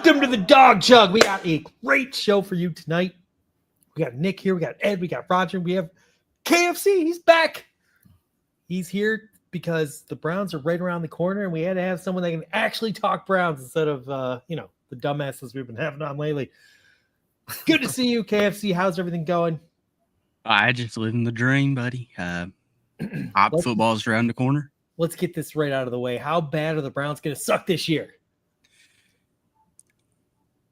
Welcome to the Dawg Chug. We got a great show for you tonight. We got Nick here. We got Ed. We got Roger. We have KFC. He's back. He's here because the Browns are right around the corner, and we had to have someone that can actually talk Browns instead of, the dumbasses we've been having on lately. Good to see you, KFC. How's everything going? I just living the dream, buddy. Football's around the corner. Let's get this right out of the way. How bad are the Browns going to suck this year?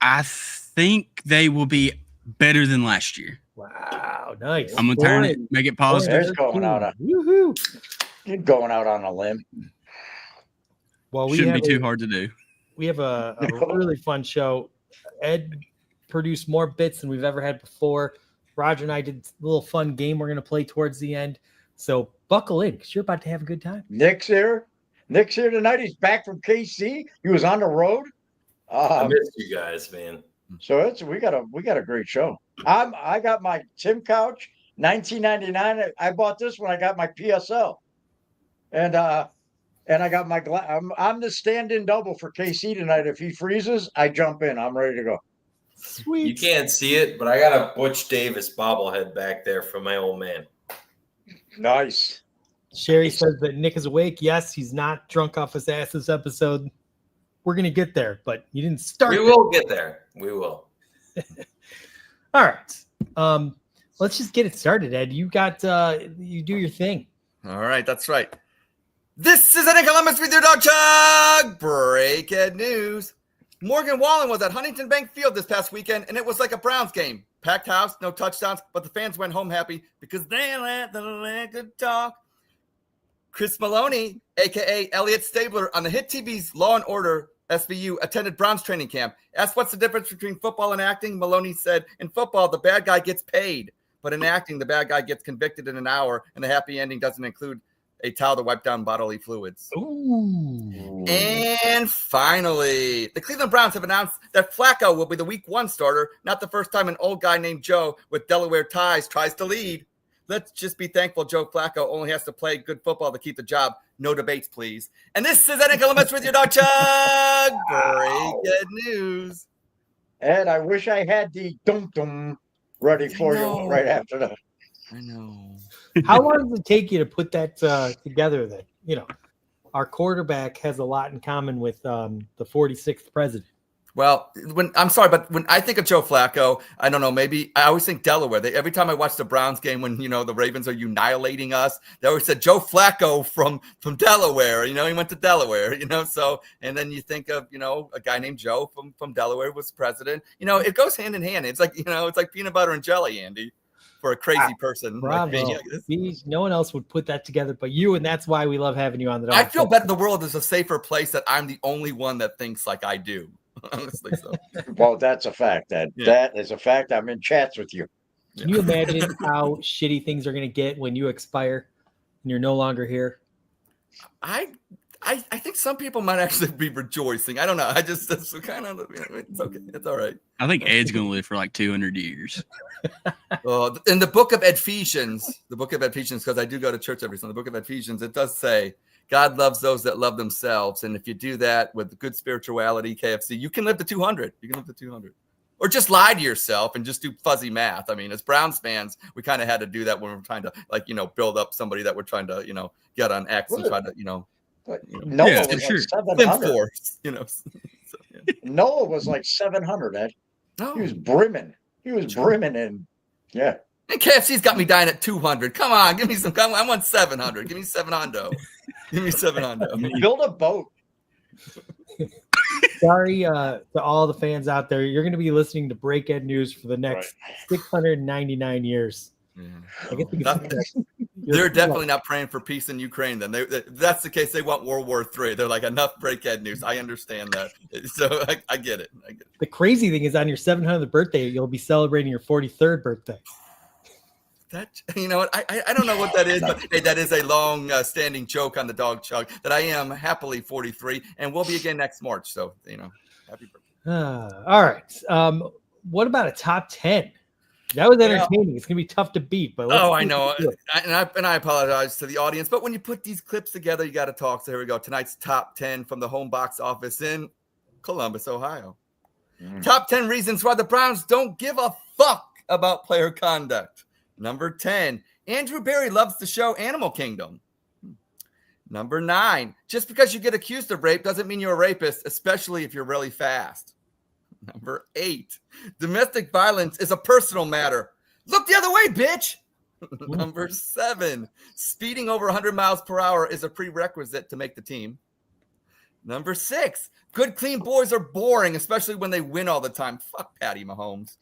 I think they will be better than last year. Wow, nice. I'm going to make it positive. There's going out on a limb. Well, Shouldn't be too hard to do. We have a really fun show. Ed produced more bits than we've ever had before. Roger and I did a little fun game we're going to play towards the end. So buckle in because you're about to have a good time. Nick's here tonight. He's back from KC. He was on the road. I missed you guys, man. So we got a great show. I got my Tim couch, 1999. I bought this when I got my PSL, and I got my I'm the stand-in double for KC tonight. If he freezes, I jump in. I'm ready to go. Sweet. You can't see it, but I got a Butch Davis bobblehead back there from my old man. Nice. Sherry says that Nick is awake. Yes, he's not drunk off his ass this episode. We're going to get there, but you didn't start. We will get there. We will. All right. Let's just get it started, Ed. You got you do your thing. All right, that's right. This is Ed in Columbus with your Dawg Chug. Breaking news. Morgan Wallen was at Huntington Bank Field this past weekend, and it was like a Browns game. Packed house, no touchdowns, but the fans went home happy because they let the liquor talk. Chris Maloney, a.k.a. Elliot Stabler, on the hit TV's Law & Order SVU, attended Browns training camp. Asked what's the difference between football and acting, Maloney said, in football, the bad guy gets paid. But in acting, the bad guy gets convicted in an hour, and the happy ending doesn't include a towel to wipe down bodily fluids. Ooh. And finally, the Cleveland Browns have announced that Flacco will be the Week 1 starter, not the first time an old guy named Joe with Delaware ties tries to lead. Let's just be thankful Joe Flacco only has to play good football to keep the job. No debates, please. And this is Ed in Columbus with your Dawg Chug. Breaking news. Ed, I wish I had the dum-dum ready for you right after that. I know. How long does it take you to put that together that, our quarterback has a lot in common with the 46th president? Well, when I think of Joe Flacco, I don't know, maybe I always think Delaware. Every time I watch the Browns game when, the Ravens are annihilating us, they always said Joe Flacco from Delaware, he went to Delaware, so, and then you think of, a guy named Joe from Delaware was president, it goes hand in hand. It's like, it's like peanut butter and jelly, Andy, for a crazy person. Bravo. Like me. No one else would put that together but you, and that's why we love having you on the Dawg I feel Chug. better the world is a safer place that I'm the only one that thinks like I do. Honestly, so. Well, that's a fact. That is a fact. I'm in chats with you. Can you imagine how shitty things are going to get when you expire and you're no longer here? I think some people might actually be rejoicing. I don't know. It's kind of, it's okay. It's all right. I think Ed's going to live for like 200 years. In the book of Ephesians, because I do go to church every Sunday, the book of Ephesians, it does say, God loves those that love themselves. And if you do that with good spirituality, KFC, you can live to 200. You can live to 200. Or just lie to yourself and just do fuzzy math. I mean, as Browns fans, we kind of had to do that when we're trying to, build up somebody that we're trying to, get on X and try to, Noah was sure. like 700. So, yeah. Noah was like 700, Ed. No. He was brimming. And yeah. And KFC's got me dying at 200. Come on, give me some. I want 700. Give me 700. Give me 700. Build a boat. Sorry to all the fans out there. You're going to be listening to Break Ed News for the next 699 years. Yeah. I guess we can say that. They're definitely not praying for peace in Ukraine. Then that's the case. They want World War III. They're like, enough Break Ed News. I understand that. So I get it. The crazy thing is, on your 700th birthday, you'll be celebrating your 43rd birthday. That, what? I don't know what that is, but hey, that is a long standing joke on the Dawg Chug that I am happily 43 and will be again next March. So, happy birthday. All right. What about a top 10? That was entertaining. It's going to be tough to beat. But I know. And I apologize to the audience. But when you put these clips together, you got to talk. So here we go. Tonight's top 10 from the home box office in Columbus, Ohio. Top 10 reasons why the Browns don't give a fuck about player conduct. Number 10, Andrew Berry loves the show Animal Kingdom. Number 9, just because you get accused of rape doesn't mean you're a rapist, especially if you're really fast. Number 8, domestic violence is a personal matter. Look the other way, bitch. Number 7, speeding over 100 miles per hour is a prerequisite to make the team. Number 6, good, clean boys are boring, especially when they win all the time. Fuck Patty Mahomes.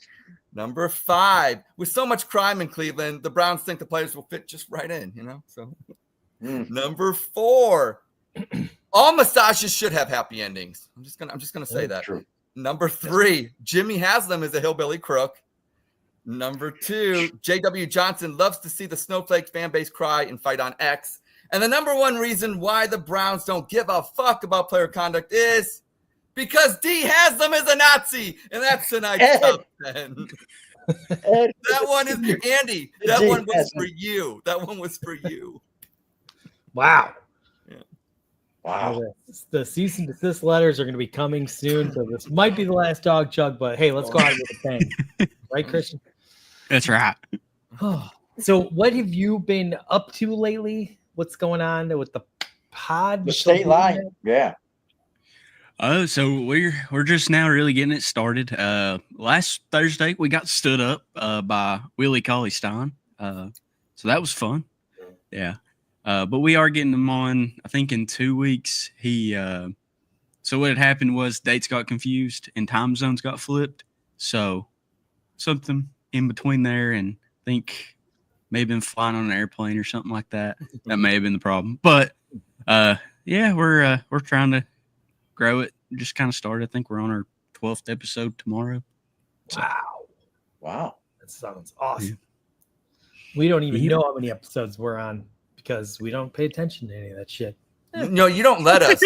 Number 5, with so much crime in Cleveland, the Browns think the players will fit just right in, you know? So, Number 4, all massages should have happy endings. I'm just gonna say that. True. Number 3, Jimmy Haslam is a hillbilly crook. Number 2, J.W. Johnson loves to see the Snowflake fan base cry and fight on X. And the number 1 reason why the Browns don't give a fuck about player conduct is because D. Haslam is a Nazi. And that's tonight's top 10. Ed, That one is Andy. That one was for you. That one was for you. Wow. wow. The cease and desist letters are going to be coming soon. So this might be the last Dawg Chug, but hey, let's go out with a bang. Right, Christian? That's right. So what have you been up to lately? What's going on with the pod? The state line. Yeah. So we're just now really getting it started. Last Thursday we got stood up by Willie Cauley Stein. So that was fun. Yeah. But we are getting him on, I think, in 2 weeks. So what had happened was dates got confused and time zones got flipped. So something in between there, and I think may have been flying on an airplane or something like that. That may have been the problem. But yeah, we're trying to grow it. Just kind of started. I think we're on our 12th episode tomorrow. So, Wow. That sounds awesome. We don't even know how many episodes we're on because we don't pay attention to any of that shit. No, you don't let us.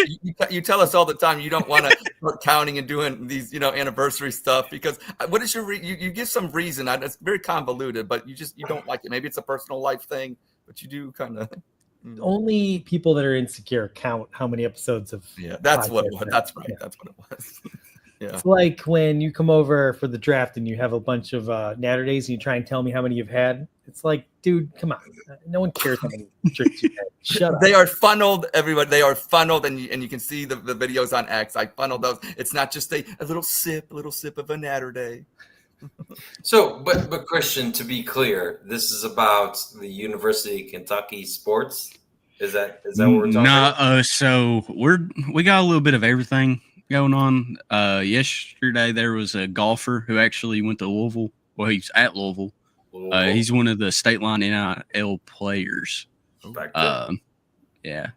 You tell us all the time you don't want to start counting and doing these, anniversary stuff because what is your you give some reason. It's very convoluted, but you don't like it. Maybe it's a personal life thing, but you do kind of. Only people that are insecure count how many episodes of. Yeah, that's what it was. That's right. Yeah. That's what it was. Yeah. It's like when you come over for the draft and you have a bunch of natter days and you try and tell me how many you've had. It's like, dude, come on. No one cares how many drinks you've had. Shut up. They are funneled, everyone. They are funneled, and you can see the videos on X. I funneled those. It's not just a little sip of a natter day. So, but Christian, to be clear, this is about the University of Kentucky sports. Is that what we're talking about? So we got a little bit of everything going on. Yesterday there was a golfer who actually went to Louisville. Well, he's at Louisville. He's one of the state line NIL players. Yeah.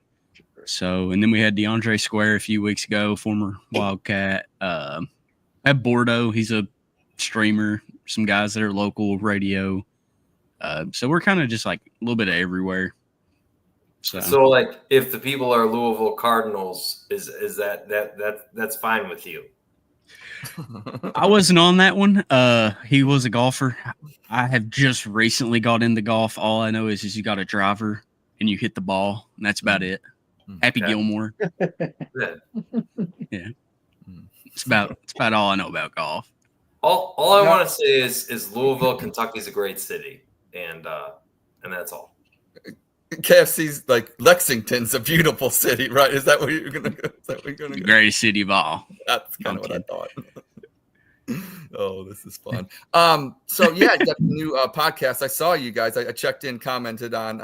So, and then we had DeAndre Square a few weeks ago, former Wildcat. Had Bordeaux. He's a streamer. Some guys that are local radio. So we're kind of just like a little bit of everywhere. So like, if the people are Louisville Cardinals, is that's fine with you? I wasn't on that one. He was a golfer. I have just recently got into golf. All I know is you got a driver and you hit the ball, and that's about it. Happy Gilmore. Yeah. It's about all I know about golf. All I want to say is Louisville, Kentucky is a great city, and that's all. KFC's like Lexington's a beautiful city, right? Is that where you're gonna go? The greatest city of all. That's kind of what I thought. Oh, this is fun. So yeah, you got the new podcast. I saw you guys. I checked in, commented on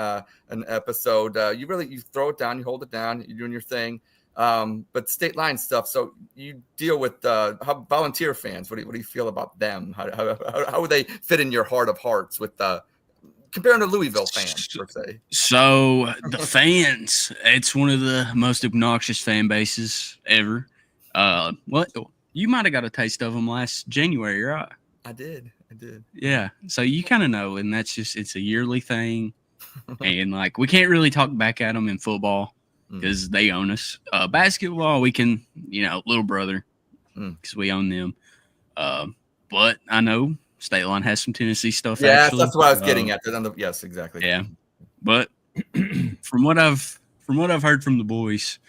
an episode. You throw it down, you hold it down, you're doing your thing. But state line stuff. So you deal with volunteer fans. What do you feel about them? How would they fit in your heart of hearts with comparing to Louisville fans, per se? So the fans, it's one of the most obnoxious fan bases ever. What you might have got a taste of them last January, right? I did. Yeah. So you kind of know, and it's a yearly thing, and like we can't really talk back at them in football because they own us. Basketball, we can, little brother, because we own them. But I know State Line has some Tennessee stuff. Yeah, actually. That's what I was getting at. Yes, exactly. Yeah, but from what I've heard from the boys,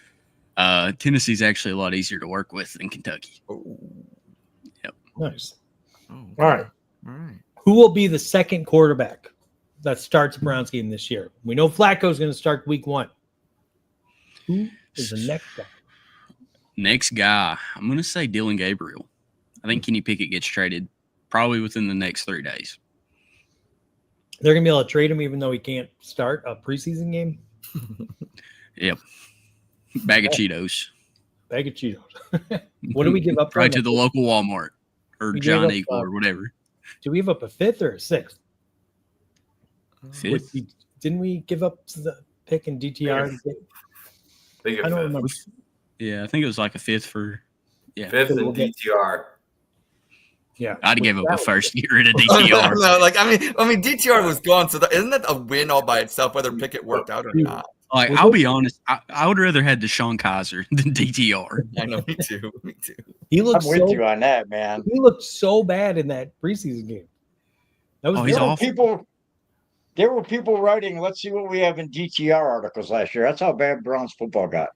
Tennessee's actually a lot easier to work with than Kentucky. Oh. Nice. Oh, okay. All right. All right. Who will be the second quarterback that starts a Browns game this year? We know Flacco's going to start week 1. Who is the next guy? Next guy, I'm going to say Dylan Gabriel. I think Kenny Pickett gets traded probably within the next 3 days. They're going to be able to trade him even though he can't start a preseason game? Yep. Bag of Cheetos. Bag of Cheetos. What do we give up for Right him? to the local Walmart or We gave John up, Eagle or whatever. Do we give up a 5th or a 6th? Fifth? Didn't we give up the pick in DTR? Big I don't fifth. remember. Yeah, I think it was like a 5th for. Yeah, Fifth So we'll and get- DTR. Yeah. I'd give up a That- first to get rid of no, DTR. like I mean, DTR was gone, so isn't that a win all by itself, whether Pickett worked out or not? Like, I'll be honest, I would rather had Deshaun Kaiser than DTR. I know, me too, me too. He I'm looked with so you on that, man. he looked so bad in that preseason game. That was Oh, he's There were awful. there were people writing, let's see what we have in DTR articles last year. That's how bad Browns football got.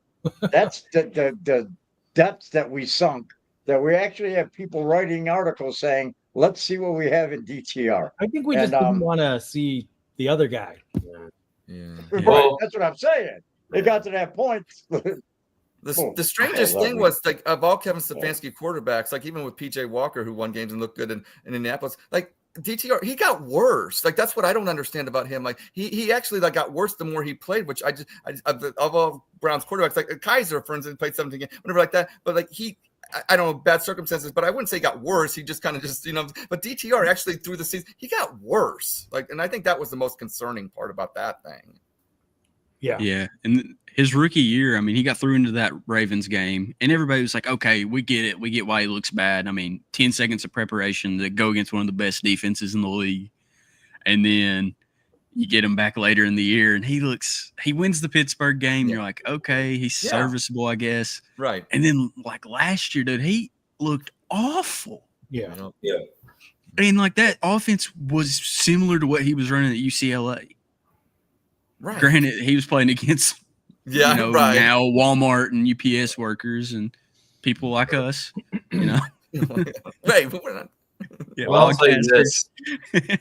That's the depths that we sunk, that we actually have people writing articles saying, let's see what we have in DTR. I think we And, just didn't want to see the other guy. Yeah. Right, Well- that's what I'm saying. It got to that point. The strangest I love thing it. was like of all Kevin Stefanski quarterbacks, like even with PJ Walker, who won games and looked good in Indianapolis, like DTR, he got worse. Like that's what I don't understand about him. Like he actually like got worse the more he played, which I of all Browns quarterbacks, like Kaiser, for instance, played 17 games, whatever like that. But like I don't know, bad circumstances, but I wouldn't say he got worse. He just kind of just, but DTR actually through the season, he got worse. Like, and I think that was the most concerning part about that thing. Yeah. Yeah. And his rookie year, I mean, he got through into that Ravens game, and everybody was like, okay, we get it. We get why he looks bad. I mean, 10 seconds of preparation to go against one of the best defenses in the league. And then you get him back later in the year, and he wins the Pittsburgh game. Yeah. You're like, okay, he's Yeah. serviceable, I guess. Right. And then, like last year, dude, he looked awful. Yeah. And like that offense was similar to what he was running at UCLA. Right. Granted, he was playing against Yeah. Right. now Walmart and UPS workers and people like us. Right. But we're not. Yeah, Well, I'll tell you podcasters. this.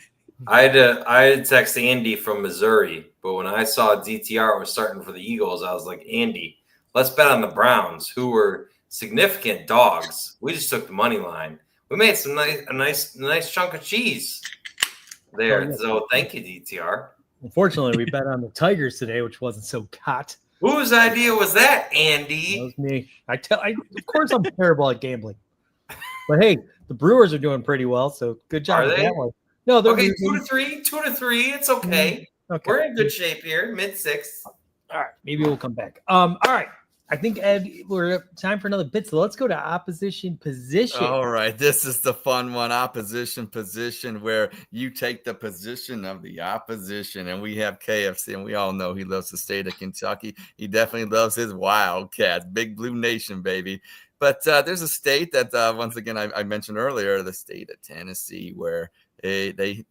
I had to text Andy from Missouri, but when I saw DTR was starting for the Eagles, I was like, Andy, let's bet on the Browns, who were significant dogs. We just took the money line. We made a nice chunk of cheese there. Oh, yeah. So thank you, DTR. Unfortunately, we bet on the Tigers today, which wasn't so hot. Whose idea was that, That Andy? was me. Of course, I'm terrible at gambling. But hey, the Brewers are doing pretty well, so good job Are with they? that one. No, they're Okay, 2 to 3. It's okay. Okay. We're in good shape here, mid-6. All right, maybe we'll come back. All right. I think Ed, we're time for another bit. So let's go to opposition position. All right, this is the fun one, opposition position, where you take the position of the opposition. And we have KFC, and we all know he loves the state of Kentucky. He definitely loves his Wildcats, Big Blue Nation, baby. But there's a state that, once again, I mentioned earlier, the state of Tennessee, where they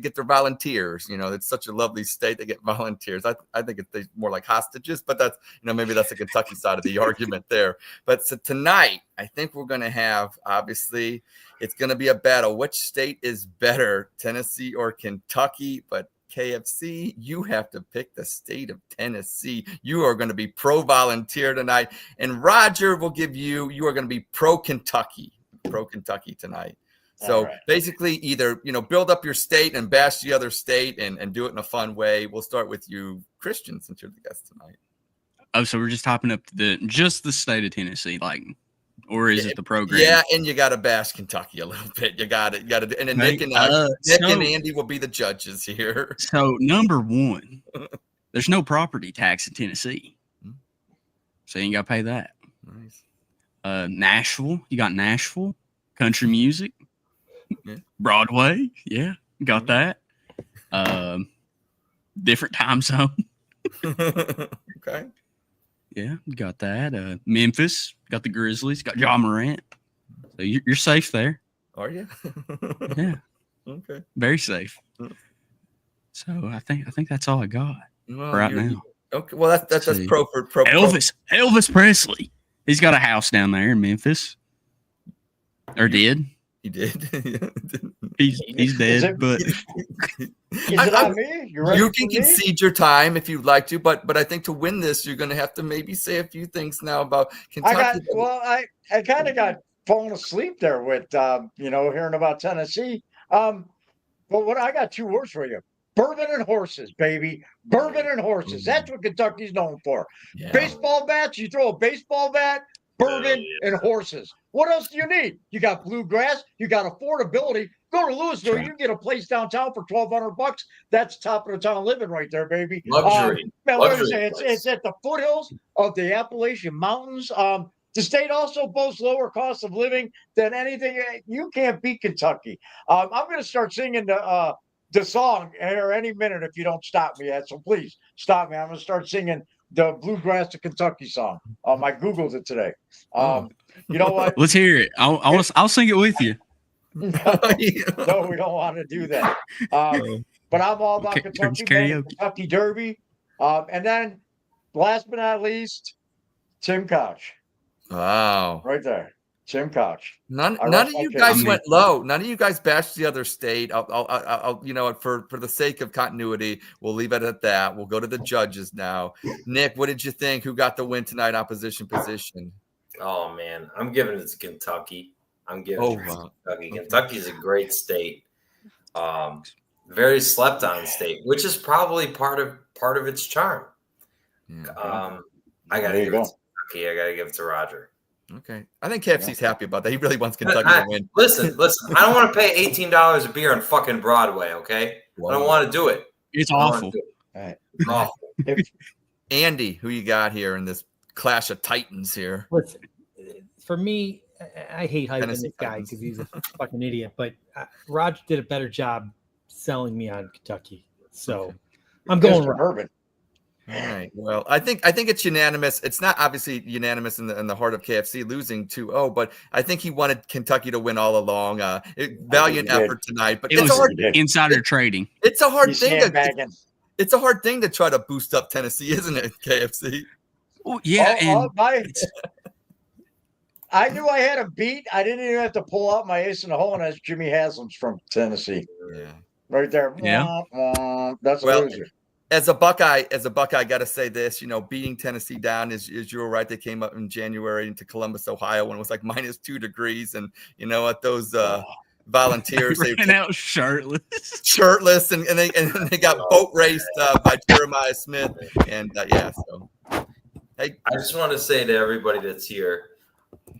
get their volunteers. It's such a lovely state. They get volunteers. I think it's more like hostages, but that's, maybe that's the Kentucky side of the argument there. But so tonight, I think we're going to have, obviously, it's going to be a battle. Which state is better, Tennessee or Kentucky? But KFC, you have to pick the state of Tennessee. You are going to be pro-volunteer tonight. And Roger will give you are going to be pro-Kentucky tonight. So right. basically either, build up your state and bash the other state and do it in a fun way. We'll start with you, Christian, since you're the guest tonight. Oh, so we're just topping up just the state of Tennessee, like, or is it the program? Yeah, and you got to bash Kentucky a little bit. You got it. And then Nick and Andy will be the judges here. So number one, there's no property tax in Tennessee, so you ain't got to pay that. Nice. Nashville, you got Nashville, country music, Yeah. Broadway, yeah, got that. Different time zone, Okay. yeah, got that. Memphis, got the Grizzlies, got John Morant, so you're safe there. Are you? Yeah, Okay. very safe. So I think that's all I got Well, right now. Okay. Well, that's See. pro. Elvis Presley, he's got a house down there in Memphis, or did. He did. He's dead, but Is it on me? Ready You for can me? concede your time if you'd like to, but I think to win this, you're going to have to maybe say a few things now about Kentucky. I kind of got fallen asleep there with hearing about Tennessee. But what I got 2 words for you: bourbon and horses, baby. Bourbon and horses. That's what Kentucky's known for. Yeah. Baseball bats. You throw a baseball bat. Bourbon and horses. What else do you need? You got bluegrass. You got affordability. Go to Louisville. Right. You can get a place downtown for $1,200. That's top of the town living right there, baby. Luxury. Man, what did I Luxury say? place. It's at the foothills of the Appalachian Mountains. The state also boasts lower cost of living than anything. You can't beat Kentucky. I'm going to start singing the song here any minute if you don't stop me, Ed. So please stop me. I'm going to start singing the Bluegrass to Kentucky song. I Googled it today. You know what? let's hear it. I'll sing it with you. No, we don't want to do that. But I'm all about Kentucky, man, Kentucky Derby. And then last but not least, Tim Couch. Wow. Right there. Tim Couch. None I of rest my you case. guys went low. None of you guys bashed the other state. I'll for the sake of continuity, we'll leave it at that. We'll go to the judges now. Nick, what did you think? Who got the win tonight? Opposition position. Oh man, I'm giving it to Kentucky. I'm giving it to wow. Kentucky. Kentucky's a great state. Very slept on state, which is probably part of its charm. Yeah. I gotta There you give go. it to Kentucky. I gotta give it to Roger. Okay. I think KFC's happy about that. He really wants Kentucky to win. Listen. I don't want to pay $18 a beer on fucking Broadway. Okay, I don't want to do it. It's I don't wanna awful. do it. All right. It's awful. Andy, who you got here in this clash of titans here? Listen, for me, I hate hyping Tennessee this guy Titans. because he's a fucking idiot. But Roger did a better job selling me on Kentucky, so I'm going Mr. Roger. Bourbon. All right. Well, I think it's unanimous. It's not obviously unanimous in the heart of KFC losing 2-0, but I think he wanted Kentucky to win all along. Valiant He did. effort tonight, but It it's a was hard. insider trading. It's a hard He's thing. sandbagging. It's a hard thing to try to boost up Tennessee, isn't it? KFC. Oh, yeah, I knew I had a beat. I didn't even have to pull out my ace in the hole, and that's Jimmy Haslam's from Tennessee. Yeah. Right there. Yeah. That's a Well, loser. As a Buckeye, I got to say this, beating Tennessee down is you're right. They came up in January into Columbus, Ohio, when it was like -2 degrees. And you know what? Those volunteers, they ran out shirtless. and they got boat raced by Jeremiah Smith. And so hey, I just want to say to everybody that's here,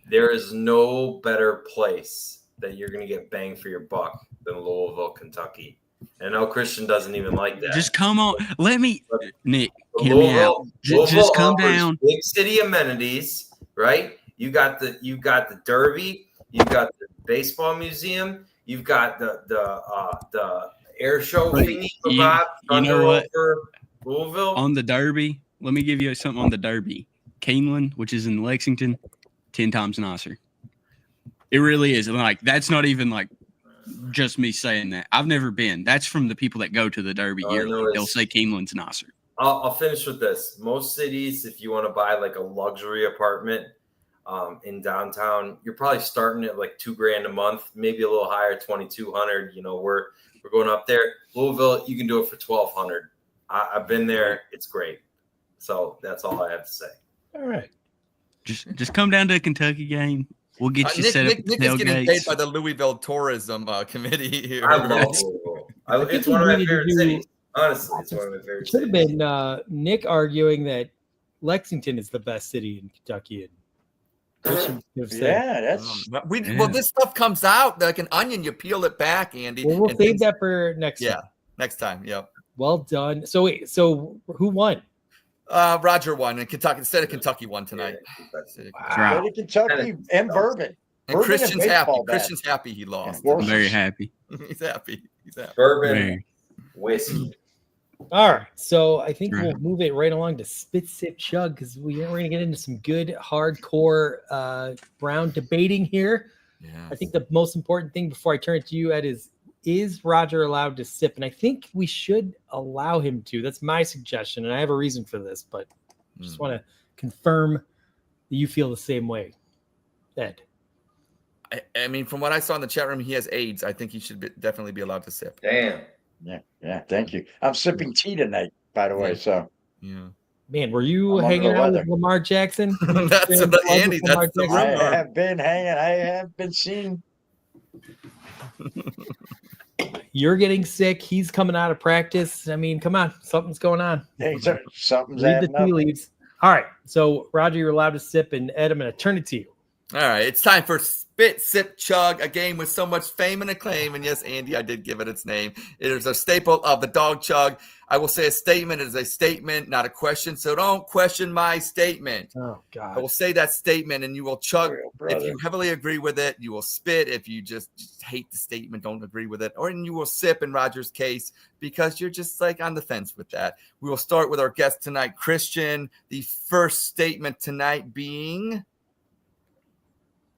there is no better place that you're going to get bang for your buck than Louisville, Kentucky. And I know Christian doesn't even like that. Just come on. Let me, Nick, But hear me out. Just come offers down. Big city amenities, right? You got the Derby, you've got the baseball museum, you've got the air show Right. thingy for You- Bob. you know Thunder what? over Louisville. On the Derby, let me give you something on the Derby. Keeneland, which is in Lexington, 10 times nicer. It really is. Like, that's not even like just me saying that. I've never been. That's from the people that go to the Derby All I yearly. know is- They'll say Keeneland's nicer. I'll finish with this. Most cities, if you want to buy like a luxury apartment in downtown, you're probably starting at like $2,000 a month, maybe a little higher, 2,200. We're going up there. Louisville, you can do it for 1,200. I've been there. It's great. So that's all I have to say. All right. Just come down to a Kentucky game. We'll get you Nick, set up Nick, at Nick is getting paid tailgates. by the Louisville Tourism Committee here. I love Louisville. It's one of my favorite cities. Honestly, it's one of my favorite It should have cities. been Nick arguing that Lexington is the best city in Kentucky. And Christian could have said, Yeah, that's Well, this stuff comes out like an onion. You peel it back, Andy. well, we'll and save things- that for next Yeah, time. next time. Yep. Well done. So wait, so who won? Roger won, and Kentucky instead of Kentucky won tonight. Right. go to Kentucky and bourbon. And Bourbon Christian's and happy. baseball bat. Christian's happy he lost. Yeah, I'm very happy. He's happy. He's happy. Bourbon, Very. whiskey. All right. So I think Right. we'll move it right along to Spit Sip Chug because we're going to get into some good hardcore Brown debating here. Yeah. I think the most important thing before I turn it to you, Ed, is Roger allowed to sip? And I think we should allow him to. That's my suggestion. And I have a reason for this, but I just want to confirm that you feel the same way, Ed. I mean, from what I saw in the chat room, he has AIDS. I think he should definitely be allowed to sip. Damn. Yeah. Thank you. I'm sipping tea tonight, by the way. So Yeah. Man, were you I'm under hanging the out weather. with Lamar Jackson? That's what, Andy. That's the I rumor. have been hanging. I have been seen. You're getting sick. He's coming out of practice. I mean, come on, something's going on. Something's Read the adding tea up. leaves. All right, so Roger, you're allowed to sip, and Ed, I'm going to turn it to you. All right, it's time for Spit, Sip, Chug, a game with so much fame and acclaim. And yes, Andy, I did give it its name. It is a staple of the Dawg Chug. I will say a statement is a statement, not a question. So don't question my statement. Oh, I God. will say that statement, and you will chug. Real If brother. you heavily agree with it, you will spit. If you just hate the statement, don't agree with it, or you will sip in Roger's case because you're just like on the fence with that. We will start with our guest tonight, Christian. The first statement tonight being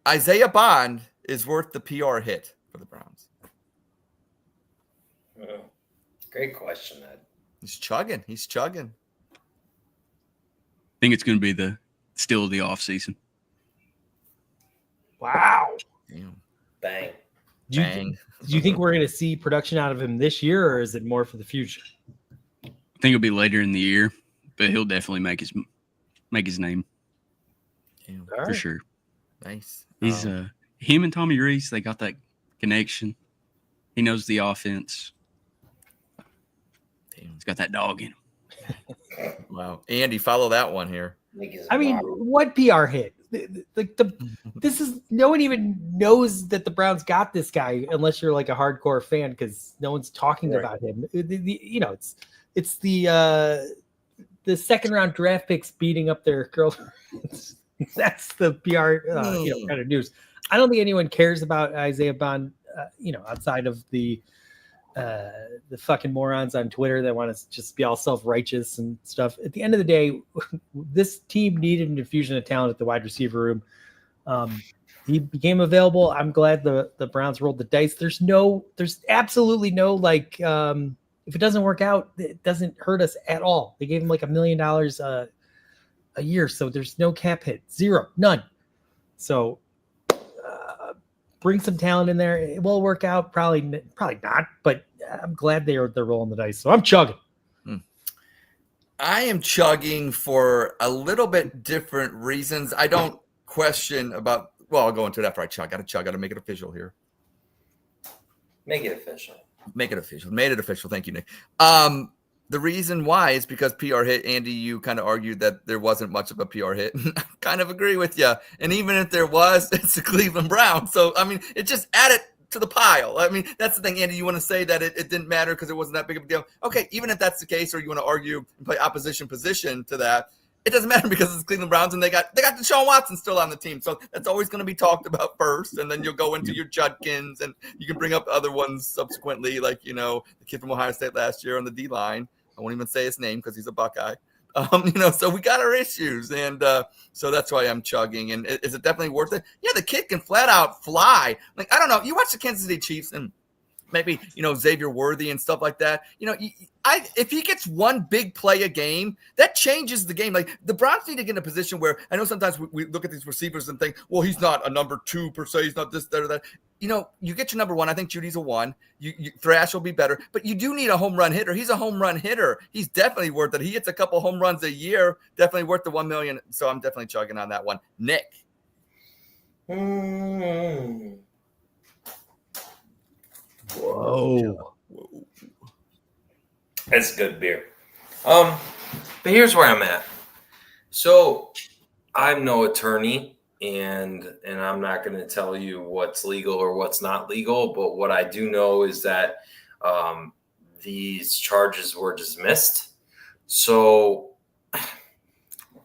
Isaiah Bond is worth the PR hit for the Browns. Great question, Ed. He's chugging. He's chugging. I think it's going to be the still of the offseason. Wow. Damn. Bang. Do you, Bang. do you think we're going to see production out of him this year, or is it more for the future? I think it'll be later in the year, but he'll definitely make his name Damn. All for right. sure. Nice. He's him and Tommy Reese. They got that connection. He knows the offense. Damn. He's got that dog in him. Wow. Andy, follow that one here. I mean, what PR hit? This is no one even knows that the Browns got this guy unless you're like a hardcore fan because no one's talking Right. about him. It's the second round draft picks beating up their girlfriends. That's the PR kind of news. I don't think anyone cares about Isaiah Bond. Outside of the fucking morons on Twitter that want to just be all self-righteous and stuff. At the end of the day, this team needed an infusion of talent at the wide receiver room. He became available. I'm glad the Browns rolled the dice. There's absolutely no if it doesn't work out, it doesn't hurt us at all. They gave him like $1 million a year, so there's no cap hit, zero, none. So bring some talent in there. It will work out. Probably not, but I'm glad they're rolling the dice. So I'm chugging. I am chugging for a little bit different reasons. I don't question about. Well, I'll go into it after I chug. Got to make it official here. Make it official. Make it official. Made it official. Thank you, Nick. The reason why is because PR hit. Andy, you kind of argued that there wasn't much of a PR hit. I kind of agree with you. And even if there was, it's the Cleveland Browns. So, I mean, it just added to the pile. I mean, that's the thing, Andy. You want to say that it didn't matter because it wasn't that big of a deal. Okay, even if that's the case, or you want to argue and play opposition position to that, it doesn't matter because it's Cleveland Browns and they got Deshaun Watson still on the team. So that's always going to be talked about first. And then you'll go into your Judkins and you can bring up other ones subsequently, like, the kid from Ohio State last year on the D-line. I won't even say his name because he's a Buckeye. So we got our issues. And so that's why I'm chugging. And is it definitely worth it? Yeah, the kid can flat out fly. Like, I don't know. You watch the Kansas City Chiefs and maybe, Xavier Worthy and stuff like that. If he gets one big play a game, that changes the game. Like the Browns need to get in a position where I know sometimes we look at these receivers and think, well, he's not a number 2 per se. He's not this, that, or that. You get your number 1. I think Judy's a 1. Thrash will be better, but you do need a home run hitter. He's a home run hitter. He's definitely worth it. He hits a couple home runs a year. Definitely worth the $1 million. So I'm definitely chugging on that one. Nick. Whoa. That's good beer. But here's where I'm at. So I'm no attorney, and I'm not going to tell you what's legal or what's not legal. But what I do know is that these charges were dismissed. So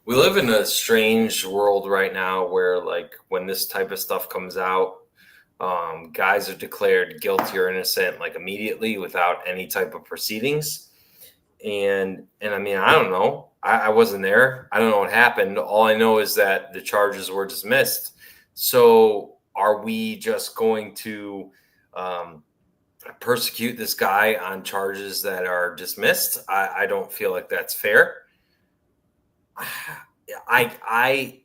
we live in a strange world right now where, like, when this type of stuff comes out, guys are declared guilty or innocent like immediately without any type of proceedings. And I mean, I don't know. I wasn't there. I don't know what happened. All I know is that the charges were dismissed. So are we just going to persecute this guy on charges that are dismissed? I don't feel like that's fair. I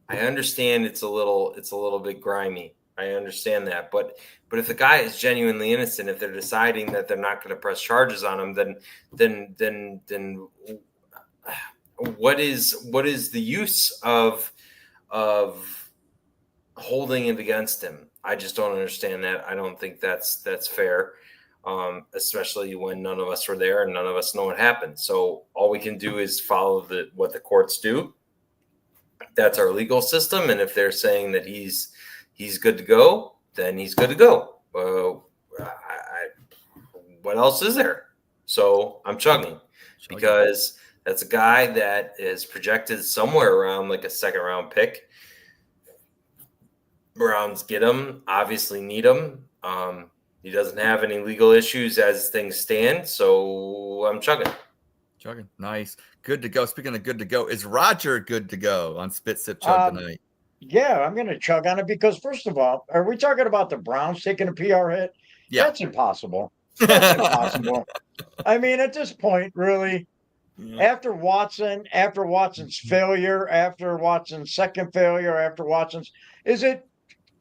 understand it's a little bit grimy. I understand that. But if the guy is genuinely innocent, if they're deciding that they're not going to press charges on him, then what is the use of holding it against him? I just don't understand that. I don't think that's fair, especially when none of us were there and none of us know what happened. So all we can do is follow what the courts do. That's our legal system, and if they're saying that he's good to go, then he's good to go. What else is there? So I'm chugging because that's a guy that is projected somewhere around like a second round pick. Browns get him, obviously need him. He doesn't have any legal issues as things stand, so I'm chugging. Chugging. Nice. Good to go. Speaking of good to go, is Roger good to go on Spit Sip Chug tonight? Yeah, I'm going to chug on it because, first of all, are we talking about the Browns taking a PR hit? Yeah. That's impossible. That's impossible. I mean, at this point, really, after Watson's failure, after Watson's second failure, after Watson's,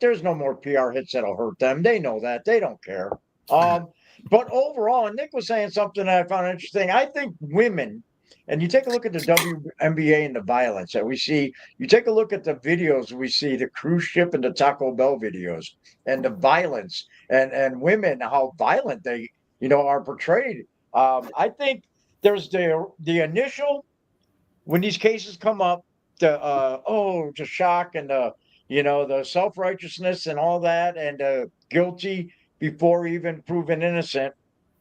there's no more PR hits that'll hurt them. They know that. They don't care. But overall, and Nick was saying something that I found interesting. I think women, and you take a look at the WNBA and the violence that we see, you take a look at the videos we see, the cruise ship and the Taco Bell videos, and the violence and women, how violent they, are portrayed. I think there's the initial, when these cases come up, the shock and the self-righteousness and all that, and guilty before even proven innocent.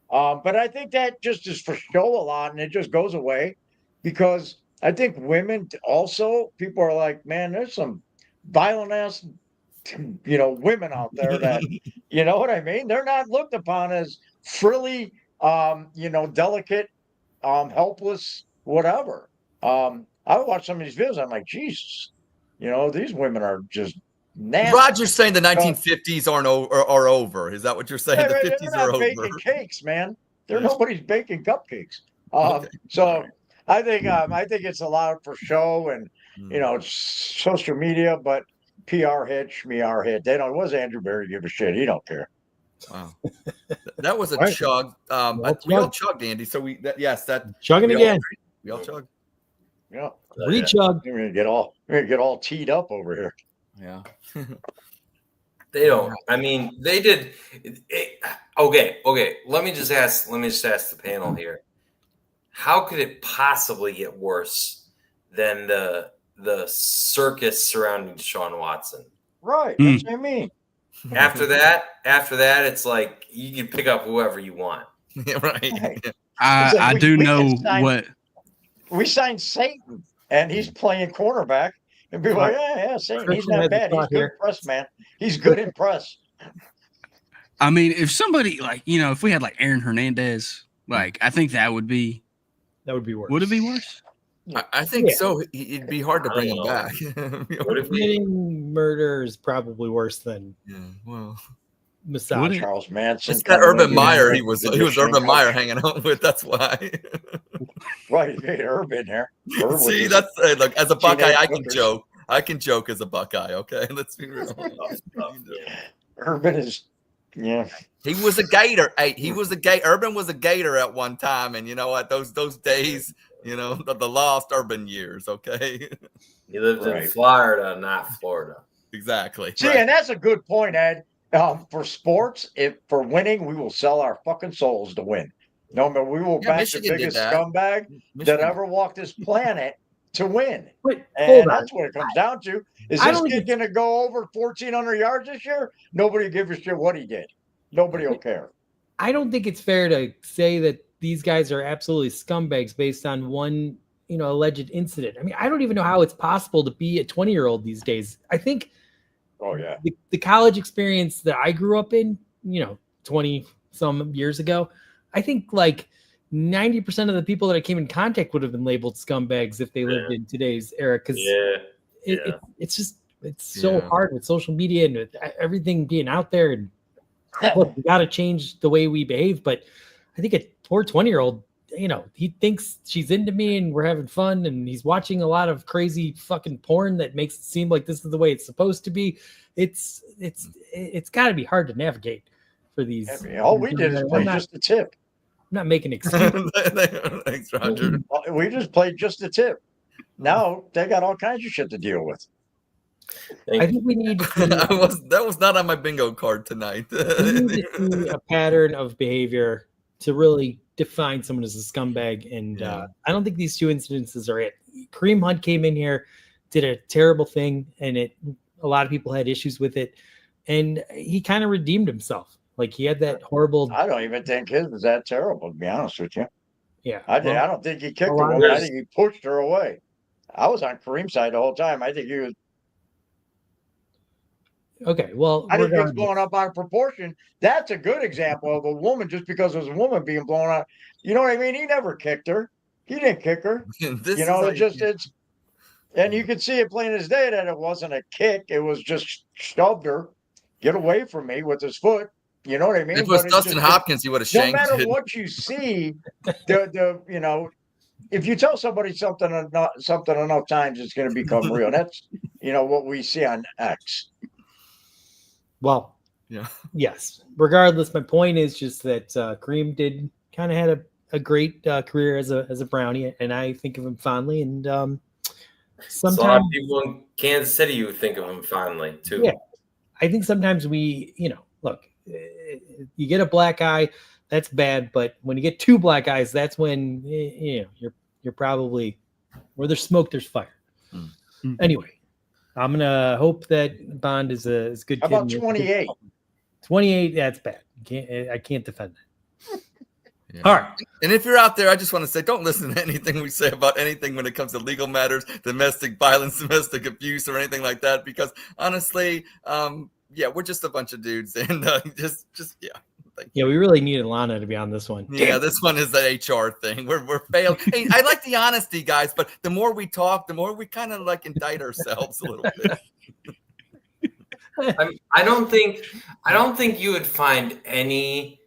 But I think that just is for show a lot, and it just goes away because I think women also, people are like, man, there's some violent ass, women out there that, you know what I mean? They're not looked upon as frilly, delicate, helpless, whatever. I watch some of these videos. I'm like, Jesus, these women are just nasty. Roger's saying the 1950s are over. Is that what you're saying? Yeah, The 50s they're are not over. baking cakes, man. Nobody's baking cupcakes. So I think it's a lot for show and it's social media, but PR hit, schmear hit. They don't. What does Andrew Berry give a shit? He don't care. Wow, that was a Right. chug. We all chugged, Andy. So Chugging again. We all chugged. Yeah, Re-chug. we're gonna get all teed up over here. Yeah. They don't. I mean, they did. Okay. Let me just ask the panel here. How could it possibly get worse than the circus surrounding Deshaun Watson? Right. That's what I mean. After that, it's like you can pick up whoever you want. Yeah, right. I do know what. We signed Satan, and he's playing quarterback. And people are like, yeah, Satan, he's not bad. He's good in press, man. He's good in press. I mean, if somebody if we had like Aaron Hernandez, I think that would be worse. Would it be worse? I think so. It'd be hard to bring him back. What if we? Committing murder is probably worse than massage. Charles Manson. It's that Urban Meyer. He was Urban Meyer hanging out with. That's why. Right, hey, Urban there. See, that's look. As a Buckeye, I can joke. I can joke as a Buckeye. Okay, let's be real. Urban is, yeah. He was a Gator. Hey, he was a Gator. Urban was a Gator at one time, and you know what? Those days, the lost Urban years. Okay. He lived in Florida, not Florida. Exactly. See, and that's a good point, Ed. For sports, for winning, we will sell our fucking souls to win. No, but we will back the biggest scumbag that ever walked this planet to win. And that's what it comes down to. Is this kid going to go over 1,400 yards this year? Nobody gives a shit what he did. Nobody will care. I don't think it's fair to say that these guys are absolutely scumbags based on one, alleged incident. I mean, I don't even know how it's possible to be a 20-year-old these days. I think the college experience that I grew up in, 20 some years ago, I think like 90% of the people that I came in contact would have been labeled scumbags if they lived in today's era. Because it's so hard with social media and with everything being out there. And look, we got to change the way we behave. But I think a poor 20-year-old he thinks she's into me and we're having fun, and he's watching a lot of crazy fucking porn that makes it seem like this is the way it's supposed to be. It's got to be hard to navigate for these. All we did is play just the tip. I'm not making excuses. Thanks, Roger. We just played just the tip. Now they got all kinds of shit to deal with. I think we need to see, that was not on my bingo card tonight. we need to see a pattern of behavior to really define someone as a scumbag. And I don't think these two incidences are it. Kareem Hunt came in here, did a terrible thing, and a lot of people had issues with it. And he kind of redeemed himself. Like he had that horrible. I don't even think his was that terrible, to be honest with you. Yeah. I don't think he kicked her. I think he pushed her away. I was on Kareem's side the whole time. I think he was. Okay, well, I think he was blown up out of proportion. That's a good example of a woman just because it was a woman being blown up. You know what I mean? He never kicked her. He didn't kick her. It's, and you could see it plain as day that it wasn't a kick. It was just shoved her, get away from me with his foot. You know what I mean? If it was Dustin Hopkins, he would have shanked it. No matter what you see, if you tell somebody something enough times, it's going to become real. That's what we see on X. Well, yes. Regardless, my point is just that Kareem did kind of had a great career as a Brownie, and I think of him fondly. And sometimes a lot of people in Kansas City who think of him fondly too. Yeah, I think sometimes we, look, you get a black eye, that's bad, but when you get two black eyes, that's when you're probably where there's smoke, there's fire. Mm-hmm. Anyway. I'm gonna hope that Bond is a good. How about 28? 28, that's bad. I can't defend that. Yeah. All right. And if you're out there, I just want to say, don't listen to anything we say about anything when it comes to legal matters, domestic violence, domestic abuse, or anything like that. Because honestly, we're just a bunch of dudes, and Yeah, we really needed Lana to be on this one. Yeah, this one is the HR thing. We're failing. Hey, I like the honesty, guys, but the more we talk, the more we kind of like indict ourselves a little bit. I don't think you would find any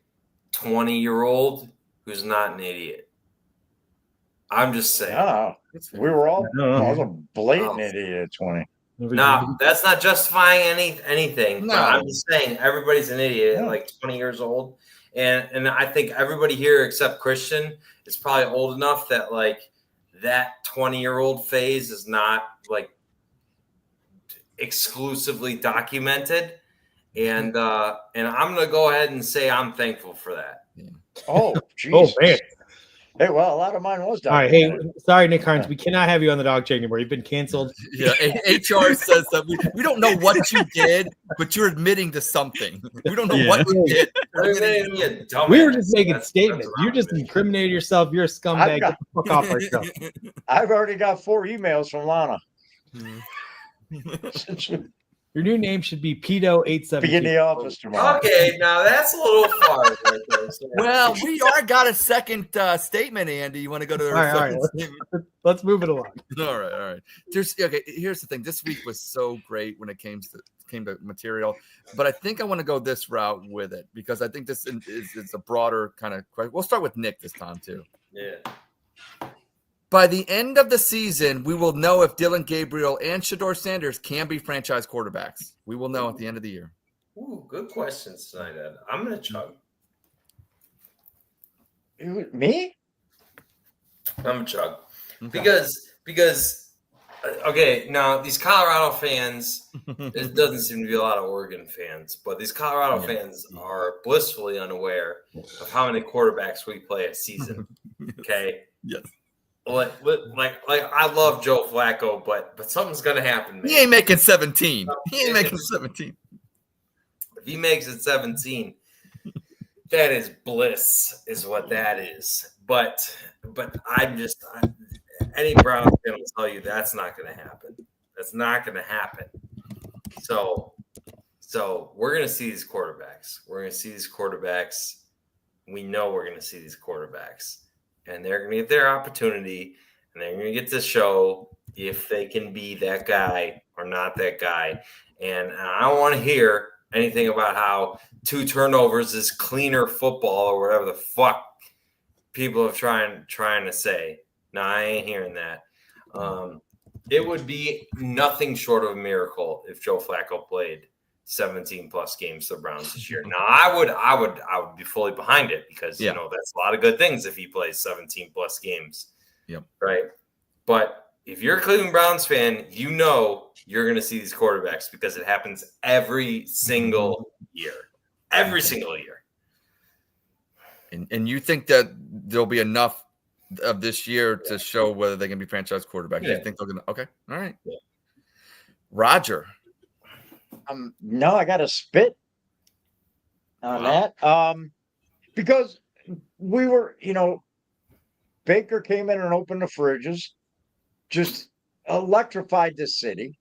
20-year-old who's not an idiot. I'm just saying. Yeah, we were all. I was a blatant idiot at 20. No, that's not justifying anything. No. I'm just saying everybody's an idiot at like 20 years old. And I think everybody here except Christian is probably old enough that like that 20-year-old phase is not like exclusively documented. And I'm gonna go ahead and say I'm thankful for that. Oh, geez. Oh man. Hey, well, a lot of mine was all right. Hey, sorry, Nick Carnes, we cannot have you on the Dawg Chug anymore. You've been canceled. Yeah, HR says that we don't know what you did, but you're admitting to something. We don't know what you did. We were just making statements. You just incriminated yourself. You're a scumbag. Get the fuck off our show. I've already got 4 emails from Lana. Your new name should be Pedo872. Be in the office tomorrow. Okay, now that's a little far. Right there, so. Well, we got a second statement, Andy. You want to go to the second statement? Let's move it along. All right. Here's the thing. This week was so great when it came to material, but I think I want to go this route with it because I think this is a broader kind of question. We'll start with Nick this time too. Yeah. By the end of the season, we will know if Dylan Gabriel and Shedeur Sanders can be franchise quarterbacks. We will know at the end of the year. Ooh, good questions tonight, Ed. I'm going to chug. Me? I'm going to chug. Okay. Because, okay, now these Colorado fans, there doesn't seem to be a lot of Oregon fans, but these Colorado fans are blissfully unaware of how many quarterbacks we play a season. Okay? Yes. Like I love Joe Flacco, but something's gonna happen. Man. He ain't making 17. He ain't making 17. If he makes it 17, that is bliss, is what that is. But any Browns fan will tell you that's not gonna happen. That's not gonna happen. So we're gonna see these quarterbacks. We're gonna see these quarterbacks. We know we're gonna see these quarterbacks. And they're going to get their opportunity, and they're going to get to show if they can be that guy or not that guy. And I don't want to hear anything about how 2 turnovers is cleaner football or whatever the fuck people have trying to say. No, I ain't hearing that. It would be nothing short of a miracle if Joe Flacco played 17 plus games for the Browns this year. Now, I would be fully behind it because that's a lot of good things if he plays 17 plus games. Yep. Right. But if you're a Cleveland Browns fan, you're going to see these quarterbacks because it happens every single year. Every single year. And you think that there'll be enough of this year to show whether they can be franchise quarterbacks? Yeah. You think they're going to? Okay. All right. Yeah. Roger. No, I got to spit on that. Because we were, Baker came in and opened the fridges, just electrified the city.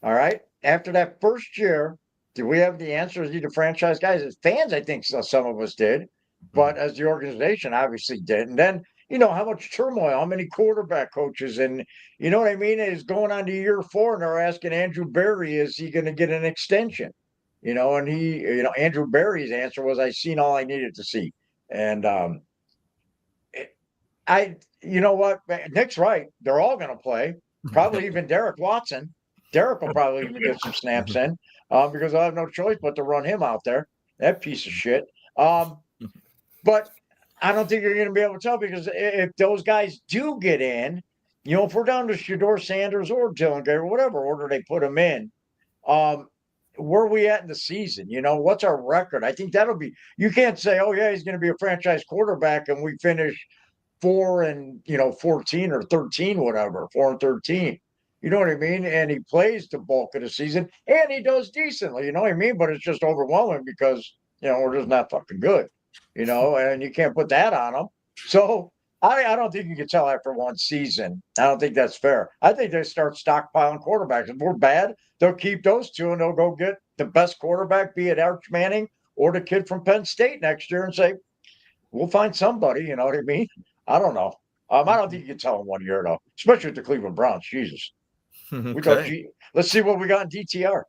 All right. After that first year, did we have the answers? The franchise guys, as fans, I think some of us did, but as the organization obviously did. And then, how much turmoil, how many quarterback coaches, and you know what I mean, is going on to year 4, and they're asking Andrew Berry, is he going to get an extension? And Andrew Berry's answer was, I seen all I needed to see. And you know what? Nick's right. They're all going to play. Probably even Derek Watson. Derek will probably even get some snaps in because I have no choice but to run him out there. That piece of shit. But I don't think you're going to be able to tell because if those guys do get in, if we're down to Shedeur Sanders or Dylan Gabriel, whatever order they put them in, where are we at in the season? What's our record? I think that'll be. You can't say, oh yeah, he's going to be a franchise quarterback, and we finish 4-14 or 13, whatever, 4-13. You know what I mean? And he plays the bulk of the season, and he does decently. You know what I mean? But it's just overwhelming because we're just not fucking good. And you can't put that on them. So I don't think you can tell after one season. I don't think that's fair. I think they start stockpiling quarterbacks. If we're bad, they'll keep those two and they'll go get the best quarterback, be it Arch Manning or the kid from Penn State next year, and say, we'll find somebody. You know what I mean? I don't know. I don't think you can tell in 1 year, though, especially with the Cleveland Browns. Jesus. Okay. Let's see what we got in DTR.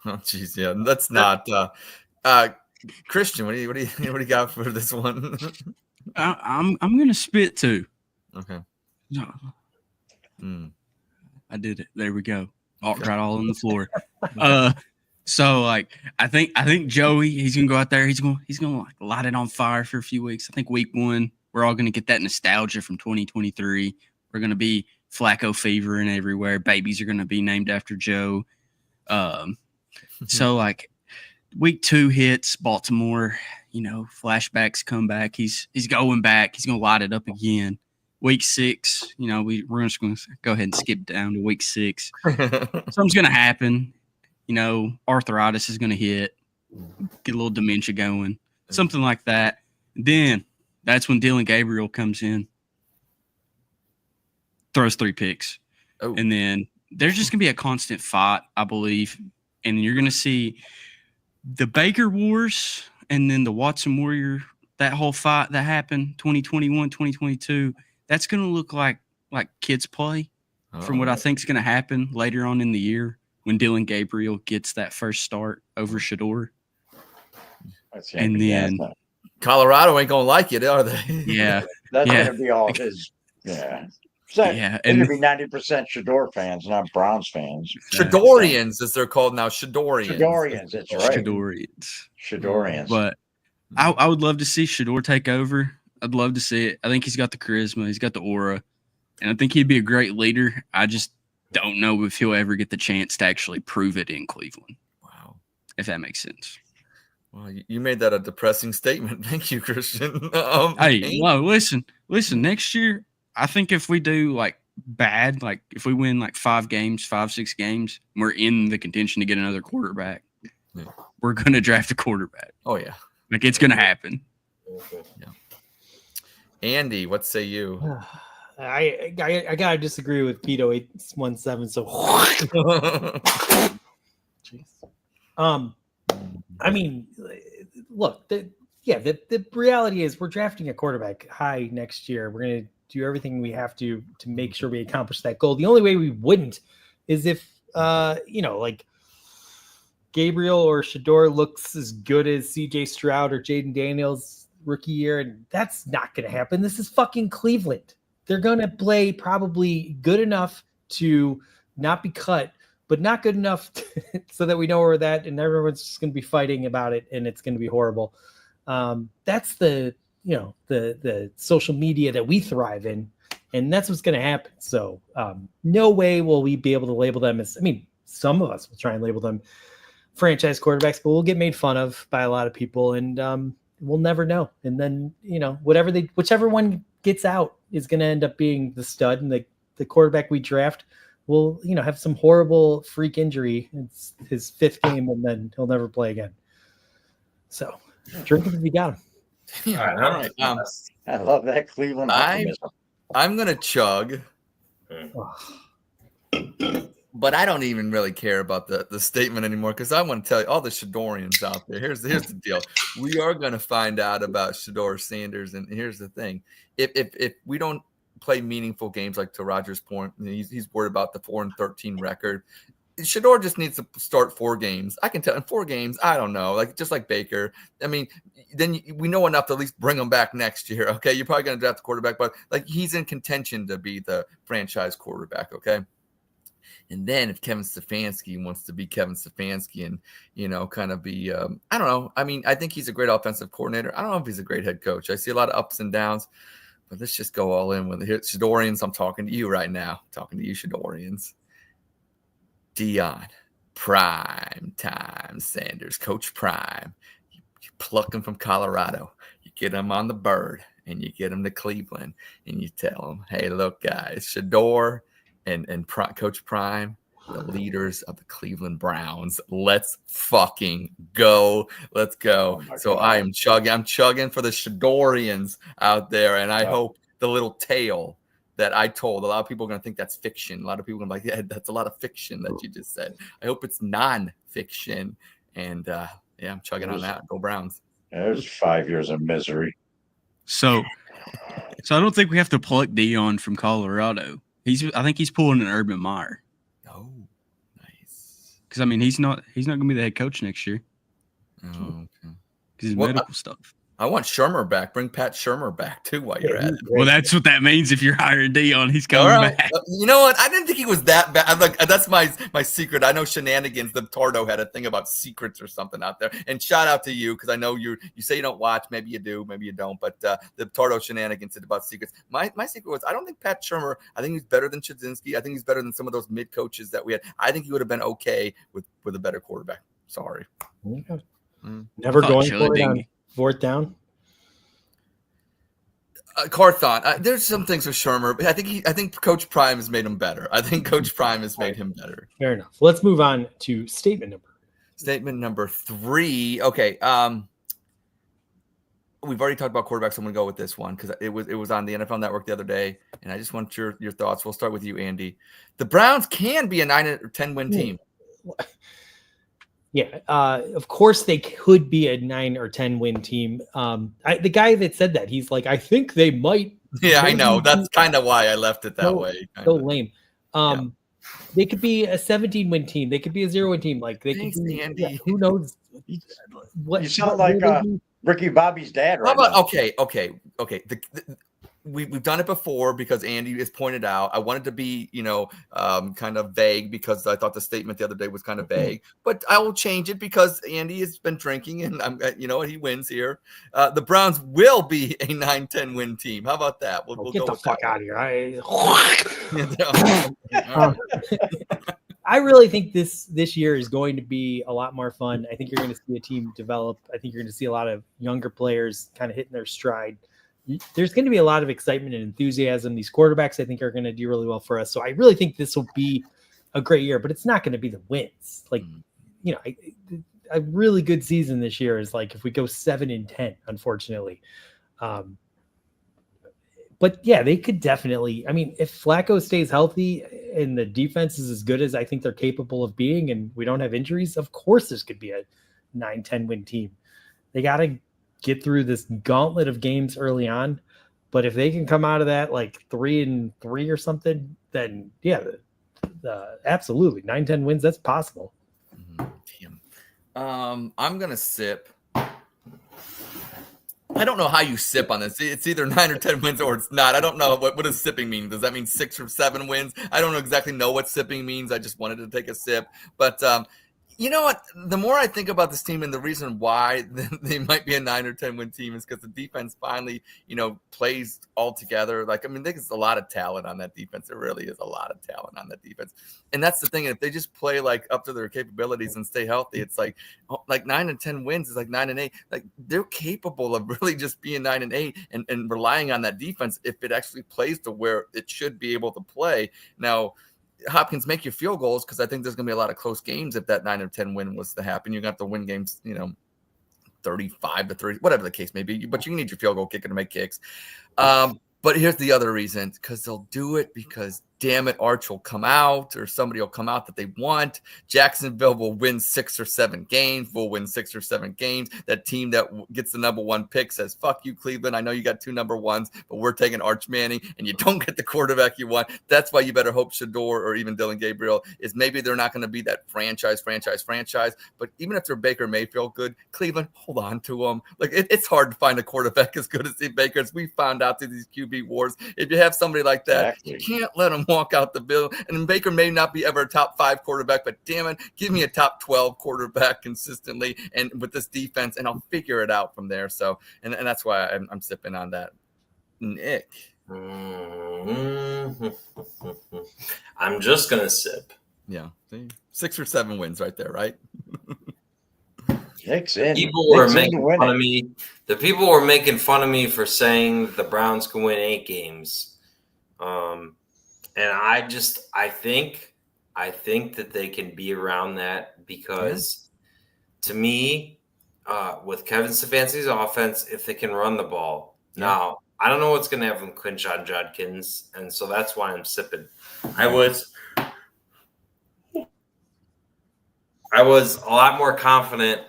Oh, jeez, yeah. That's not Christian. What do you got for this one? I'm gonna spit too. Okay. I did it. There we go. Right all on the floor. So I think Joey, he's gonna go out there. He's gonna light it on fire for a few weeks. I think week 1, we're all gonna get that nostalgia from 2023. We're gonna be Flacco fevering everywhere. Babies are gonna be named after Joe. So week 2 hits, Baltimore, flashbacks come back. He's going back. He's going to light it up again. Week 6, we're just going to go ahead and skip down to week 6. Something's going to happen. Arthritis is going to hit, get a little dementia going, something like that. Then that's when Dylan Gabriel comes in, throws 3 picks. Oh. And then there's just going to be a constant fight, I believe. And you're going to see the Baker Wars and then the Watson Warrior, that whole fight that happened 2021, 2022, that's going to look like kids play from what I think is going to happen later on in the year when Dylan Gabriel gets that first start over Shedeur. And then Colorado ain't going to like it, are they? Yeah. That's going to be all his. Yeah. So yeah, and it'd be 90% Shedeur fans, not Browns fans. Shedorians, as they're called now. Shedorians. Shedorians, that's right. Shedorians. But I would love to see Shedeur take over. I'd love to see it. I think he's got the charisma. He's got the aura. And I think he'd be a great leader. I just don't know if he'll ever get the chance to actually prove it in Cleveland. Wow. If that makes sense. Well, you made that a depressing statement. Thank you, Christian. Hey, no, listen. Next year, I think if we do bad, if we win 5 games, 5-6 games, we're in the contention to get another quarterback. Yeah. We're going to draft a quarterback. Oh, yeah. It's going to happen. Yeah. Andy, what say you? I gotta disagree with Pito 817. So, I mean, look, the reality is we're drafting a quarterback high next year. We're gonna do everything we have to make sure we accomplish that goal. The only way we wouldn't is if Gabriel or Shedeur looks as good as CJ Stroud or Jaden Daniels. rookie year, and that's not going to happen. This is fucking Cleveland. They're going to play probably good enough to not be cut, but not good enough so that we know where that, and everyone's just going to be fighting about it, and it's going to be horrible. That's the social media that we thrive in, and that's what's going to happen. So no way will we be able to label them as, some of us will try and label them franchise quarterbacks, but we'll get made fun of by a lot of people, and we'll never know. And then, whichever one gets out is going to end up being the stud, and the quarterback we draft will, have some horrible freak injury. It's his 5th game, and then he'll never play again. So drink it if you got him. All right. I love that Cleveland optimism. I'm going to chug. But I don't even really care about the statement anymore, because I want to tell you, all the Shadorians out there, here's the deal. We are going to find out about Shador Sanders, and here's the thing. If we don't play meaningful games, like to Roger's point, he's worried about the 4-13 record. Shador just needs to start 4 games. I can tell in 4 games, I don't know, just like Baker. Then we know enough to at least bring him back next year, okay? You're probably going to draft the quarterback, but he's in contention to be the franchise quarterback, okay? And then if Kevin Stefanski wants to be Kevin Stefanski and, kind of be, I don't know. I think he's a great offensive coordinator. I don't know if he's a great head coach. I see a lot of ups and downs, but let's just go all in with it. Here, Shadorians, I'm talking to you right now. I'm talking to you, Shadorians. Dion, prime time Sanders, Coach Prime. You pluck him from Colorado. You get him on the bird, and you get him to Cleveland, and you tell him, hey, look, guys, Shador and Coach Prime, the leaders of the Cleveland Browns. Let's fucking go. Let's go. So God. I'm chugging for the Shadorians out there, and I hope the little tale that I told, a lot of people are going to think that's fiction. A lot of people are going to be like, yeah, that's a lot of fiction that you just said. I hope it's non-fiction. And, I'm chugging on that. Go Browns. There's 5 years of misery. So I don't think we have to pluck Dion from Colorado. I think he's pulling an Urban Meyer. Oh, nice. Because he's not going to be the head coach next year. Oh, okay. Because his medical stuff. I want Shermer back. Bring Pat Shermer back too while you're at it. Well, that's what that means. If you're hiring Dion, he's coming back. You know what? I didn't think he was that bad. That's my secret. I know shenanigans. The Tardo had a thing about secrets or something out there. And shout out to you, because I know you say you don't watch. Maybe you do. Maybe you don't. But the Tardo shenanigans said about secrets. My secret was, I don't think Pat Shermer. I think he's better than Chudzinski. I think he's better than some of those mid coaches that we had. I think he would have been okay with a better quarterback. Sorry. Never going for it on 4th down. Carthon, there's some things with Shermer, but I think Coach Prime has made him better. I think Coach Prime has made him better. Fair enough. Let's move on to statement number 3. Okay. We've already talked about quarterbacks. I'm going to go with this one because it was on the NFL Network the other day, and I just want your thoughts. We'll start with you, Andy. The Browns can be a 9 or 10 win team. Yeah, of course they could be a 9 or 10 win team. The guy that said that, he's like, I think they might. Yeah, I know. That's kind of why I left it that way. So lame. They could be a 17 win team. They could be a 0 win team. Like they Thanks, could be. Andy. Yeah, who knows? What you sound like Ricky Bobby's dad right now. Okay. We've done it before because Andy has pointed out. I wanted to be, kind of vague because I thought the statement the other day was kind of vague. But I will change it because Andy has been drinking and he wins here. The Browns will be a 9-10 win team. How about that? We'll get go the fuck out of here. here. I really think this year is going to be a lot more fun. I think you're going to see a team develop. I think you're going to see a lot of younger players kind of hitting their stride. There's going to be a lot of excitement and enthusiasm. These quarterbacks, I think, are going to do really well for us. So I really think this will be a great year, but it's not going to be the wins. A really good season this year is like if we go 7-10, unfortunately. But yeah, they could definitely. If Flacco stays healthy and the defense is as good as I think they're capable of being, and we don't have injuries, of course this could be a 9-10 win team. They got to get through this gauntlet of games early on, but if they can come out of that like 3-3 or something, then yeah, absolutely 9-10 wins. That's possible. I'm gonna sip. I don't know how you sip on this. It's either 9 or 10 wins or it's not. I don't know what does sipping mean. Does that mean 6 or 7 wins? I don't exactly know what sipping means. I just wanted to take a sip. But you know what? The more I think about this team and the reason why they might be a 9 or 10 win team is because the defense finally, plays all together. Like, I mean, there's a lot of talent on that defense. There really is a lot of talent on that defense. And that's the thing. If they just play like up to their capabilities and stay healthy, it's like 9 and 10 wins is like 9 and 8. Like, they're capable of really just being 9 and 8 and relying on that defense if it actually plays to where it should be able to play. Now, Hopkins, make your field goals, because I think there's going to be a lot of close games if that 9 or 10 win was to happen. You got to win games, 35-30, whatever the case may be. But you need your field goal kicker to make kicks. But here's the other reason, because they'll do it because, damn it, Arch will come out or somebody will come out that they want. Jacksonville will win 6 or 7 games. We'll win 6 or 7 games. That team that gets the number 1 pick says, fuck you, Cleveland. I know you got 2 number 1s, but we're taking Arch Manning, and you don't get the quarterback you want. That's why you better hope Shador or even Dylan Gabriel is maybe they're not going to be that franchise. But even if they're Baker Mayfield good, Cleveland, hold on to them. Like, it's hard to find a quarterback as good as Steve Baker. As we found out through these QB wars, if you have somebody like that, you can't let them walk out the bill. And Baker may not be ever a top 5 quarterback, but damn it, give me a top 12 quarterback consistently and with this defense, and I'll figure it out from there. So, and that's why I'm sipping on that. Nick. I'm just gonna sip. Yeah. See? 6 or 7 wins right there, right? People were making fun of me. The people were making fun of me for saying the Browns can win 8 games. And I think that they can be around that because to me, with Kevin Stefanski's offense, if they can run the ball. Now, I don't know what's going to happen with Quinshon Judkins, and so that's why I'm sipping. I was a lot more confident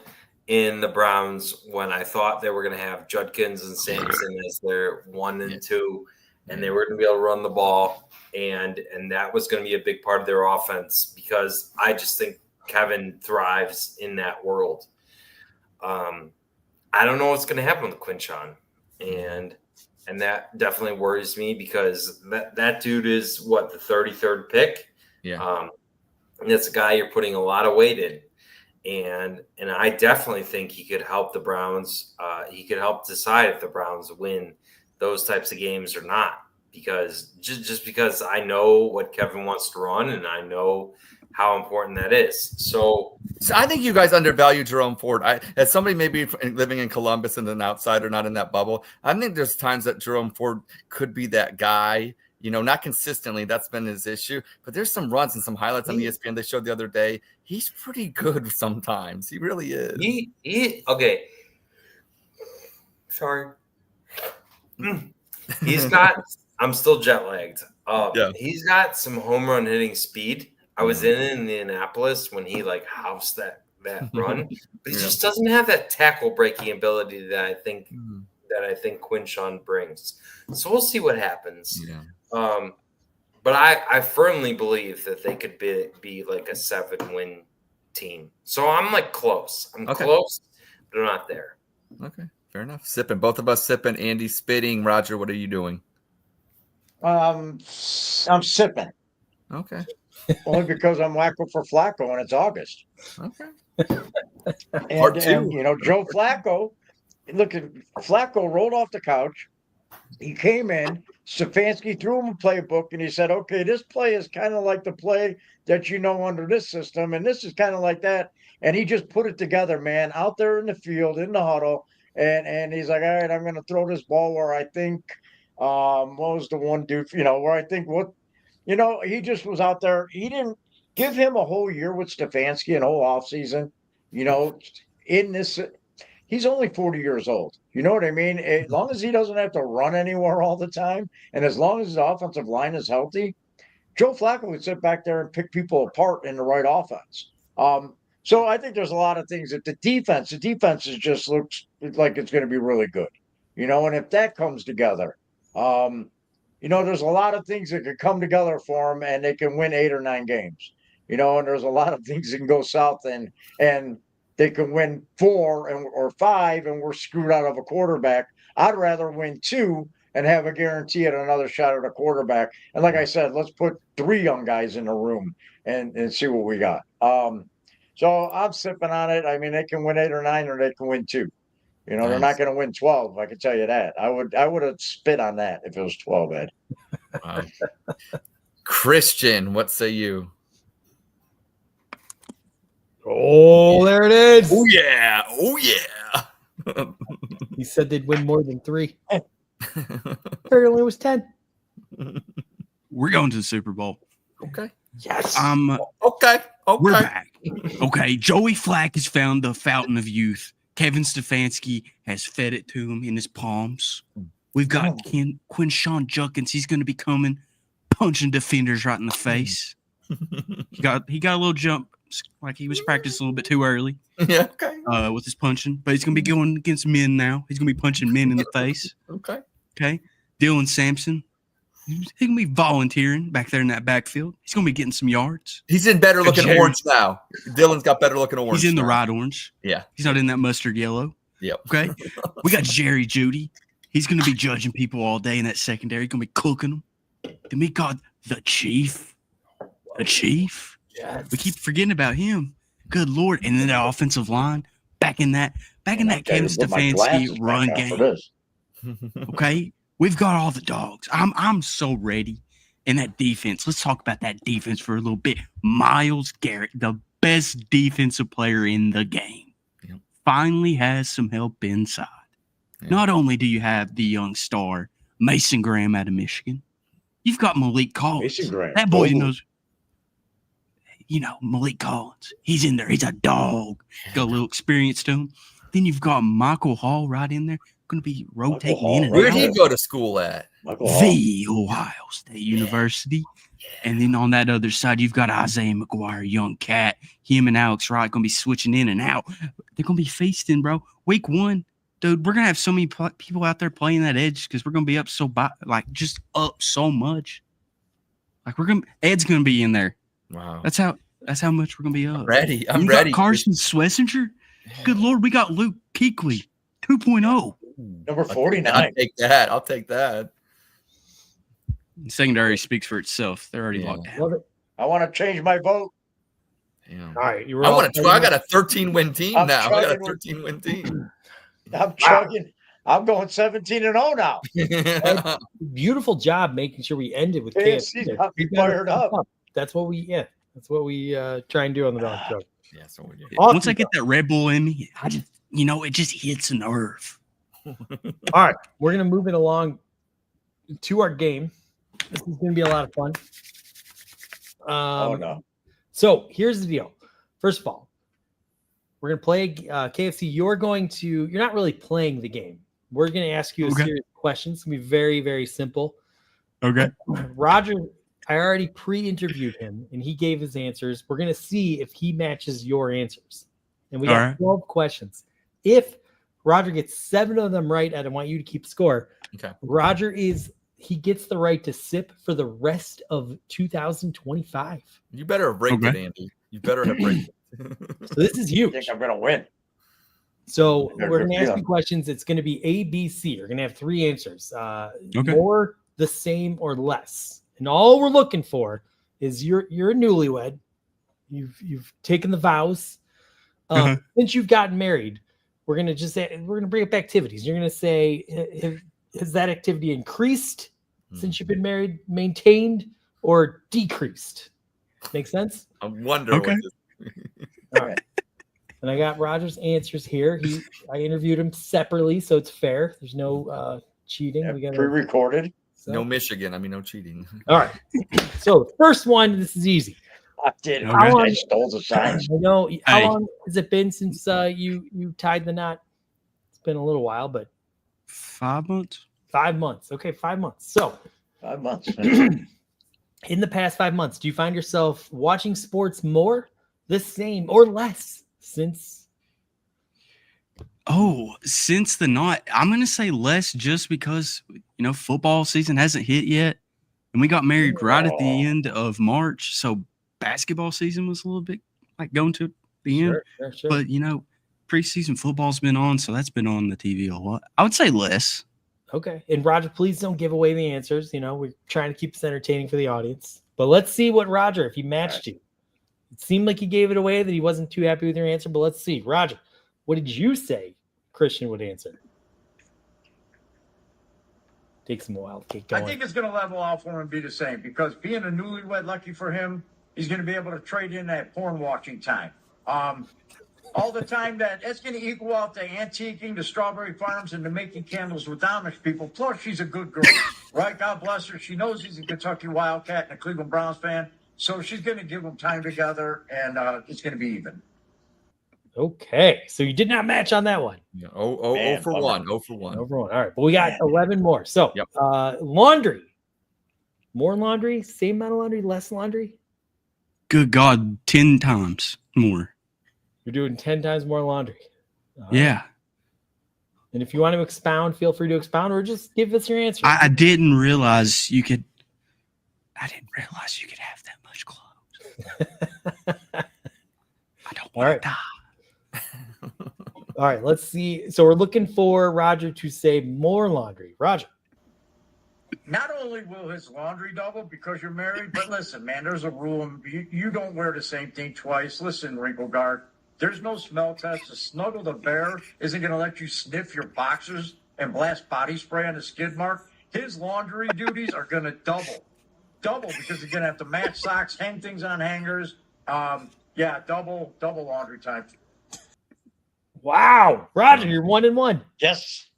in the Browns when I thought they were going to have Judkins and Sampson as their 1 and 2, and they were going to be able to run the ball, and that was going to be a big part of their offense because I just think Kevin thrives in that world. I don't know what's going to happen with Quinshon, and that definitely worries me because that dude is the 33rd pick. Yeah. And it's a guy you're putting a lot of weight in. And I definitely think he could help the Browns. He could help decide if the Browns win those types of games or not. Because just because I know what Kevin wants to run and I know how important that is. So I think you guys undervalue Jerome Ford. As somebody maybe living in Columbus and an outsider, not in that bubble, I think there's times that Jerome Ford could be that guy. Not consistently. That's been his issue. But there's some runs and some highlights on ESPN they showed the other day. He's pretty good sometimes. He really is. Okay. Sorry. He's got – I'm still jet lagged. He's got some home run hitting speed. I was in Indianapolis when he housed that run. But he just doesn't have that tackle breaking ability that I think Quinshon brings. So we'll see what happens. Yeah. But I firmly believe that they could be like a 7-win team. So I'm close. I'm close, but I'm not there. Okay, fair enough. Sipping. Both of us sipping. Andy spitting. Roger, what are you doing? I'm sipping. Okay. Only because I'm Wacko for Flacco and it's August. Okay. And Joe Flacco. Look, Flacco rolled off the couch. He came in. Stefanski threw him a playbook, and he said, okay, this play is kind of like the play that under this system, and this is kind of like that. And he just put it together, man, out there in the field, in the huddle. And he's like, all right, I'm going to throw this ball where I think what was the one dude, where I think he just was out there. He didn't give him a whole year with Stefanski and whole offseason, in this – he's only 40 years old. You know what I mean? As long as he doesn't have to run anywhere all the time, and as long as his offensive line is healthy, Joe Flacco would sit back there and pick people apart in the right offense. So I think there's a lot of things that the defense just looks like it's going to be really good. And if that comes together, there's a lot of things that could come together for them, and they can win 8 or 9 games. And there's a lot of things that can go south and they can win 4 or 5, and we're screwed out of a quarterback I'd rather win 2 and have a guarantee at another shot at a quarterback. And like I said, let's put 3 young guys in the room and see what we got. So I'm sipping on it. I mean, they can win 8 or 9, or they can win 2. You know, they're not Nice. going to win 12. I can tell you that. I would have spit on that if it was 12, Ed. Wow. Christian, what say you? Oh, there it is. Oh yeah. Oh yeah. He said they'd win more than 3. Apparently, it was 10. We're going to the Super Bowl. Okay. Yes. Okay. We're Okay. back. Okay, Joey Flack has found the fountain of youth. Kevin Stefanski has fed it to him in his palms. We've got Quinshawn Judkins. He's going to be coming, punching defenders right in the face. He got a little jump, like he was practicing a little bit too early. Yeah. Okay. With his punching, but he's going to be going against men now. He's going to be punching men in the face. Okay. Okay, Dylan Sampson. He's going to be volunteering back there in that backfield. He's going to be getting some yards. He's in better looking Jerry. orange now. Dylan's got better looking orange. He's in the now. right orange. Yeah. He's not in that mustard yellow. Yep. Okay. We got Jerry Judy. He's going to be judging people all day in that secondary. He's going to be cooking them. Then we got the Chief. The Chief. Yes. We keep forgetting about him. Good Lord. And then the offensive line. Back in that Kevin Stefanski run game. Okay. We've got all the dogs. I'm so ready. And that defense. Let's talk about that defense for a little bit. Myles Garrett, the best defensive player in the game, finally has some help inside. Yeah. Not only do you have the young star, Mason Graham out of Michigan, you've got Malik Collins. Mason Graham. That boy knows, Malik Collins. He's in there. He's a dog. Got a little experience to him. Then you've got Michael Hall right in there. Going to be rotating Hall, in and Where'd out. he go to school at? The Ohio State University. And then on that other side, you've got Isaiah McGuire, young cat. Him and Alex Wright going to be switching in and out. They're going to be feasting, bro. Week 1, dude, we're going to have so many people out there playing that edge because we're going to be up just up so much. Like Ed's going to be in there. Wow. That's how much we're going to be up. Ready. I'm We ready. got Carson Schlesinger. Good Lord, we got Luke Kuechly 2.0. Number 49. I'll take that. Secondary speaks for itself. They're already Yeah. locked down. Love it. I want to change my vote. Damn. All right. You were I all want to. I got a 13-win team I'm now. I got a chugging with- 13-win team. I'm chugging. I'm going 17-0 now. beautiful job making sure we ended with KFC KFC. there. got me We gotta fired keep up. That's what we try and do on the Dawg Chug. Yeah, so we do. Awesome. Once I get that Red Bull in me, it just hits a nerve. All right, we're gonna move it along to our game. This is gonna be a lot of fun. Oh no. So here's the deal. First of all, we're gonna play KFC. You're not really playing the game. We're gonna ask you a series of questions. It's gonna be very, very simple. Okay. Roger, I already pre-interviewed him and he gave his answers. We're gonna see if he matches your answers. And we got All right. 12 questions. If Roger gets 7 of them right, I want you to keep score. Okay. Roger he gets the right to sip for the rest of 2025. You better have raked Okay. it, Andy. You better have raked it. So this is I huge. think I'm gonna win. So Better we're going to be ask on. you questions. It's going to be A, B, C. You're going to have 3 answers. Okay. More, the same, or less. And all we're looking for is you're a newlywed. You've taken the vows. Since you've gotten married, we're going to bring up activities. You're going to say, has that activity increased since you've been married, maintained, or decreased? Make sense? I wonder. Okay. All right. And I got Roger's answers here. I interviewed him separately, so it's fair. There's no cheating. Yeah, We got pre-recorded. No Michigan. No cheating. All right. So first one, this is easy. I did. Okay. I stole the signs. I know. How Hey. long has it been since you tied the knot? It's been a little while, but 5 months. 5 months. Okay, 5 months. So 5 months. in the past 5 months, do you find yourself watching sports more, the same, or less since? Since the knot, I'm gonna say less, just because football season hasn't hit yet, and we got married right at the end of March, so basketball season was a little bit like going to the end. Sure. But preseason football's been on, so that's been on the TV a lot. I would say less. Okay. And Roger, please don't give away the answers. You know, we're trying to keep this entertaining for the audience. But let's see what Roger, if he matched you. It seemed like he gave it away, that he wasn't too happy with your answer, but let's see. Roger, what did you say Christian would answer? Takes him a while to get going. I think it's going to level out for him and be the same, because being a newlywed, lucky for him, he's going to be able to trade in that porn watching time. All the time that's going to equal out to antiquing, to strawberry farms, and to making candles with Amish people. Plus, she's a good girl, right? God bless her. She knows he's a Kentucky Wildcat and a Cleveland Browns fan. So she's going to give them time together, and it's going to be even. Okay. So you did not match on that one. Yeah. Oh for 1. 0 for 1. Over one. All right. But we got 11 more. So laundry. More laundry? Same amount of laundry? Less laundry? Good God, 10 times more. You're doing 10 times more laundry. All Yeah. right. And if you want to expound, feel free to expound, or just give us your answer. I didn't realize you could. I didn't realize you could have that much clothes. I don't want to die. All right, let's see. So we're looking for Roger to say more laundry. Roger. Not only will his laundry double because you're married, but listen, man, there's a rule. You don't wear the same thing twice. Listen, Wrinkle Guard, there's no smell test. To snuggle the bear isn't going to let you sniff your boxers and blast body spray on the skid mark. His laundry duties are going to double because you're going to have to match socks, hang things on hangers. Double laundry time. Wow. Roger, you're 1-1. Yes.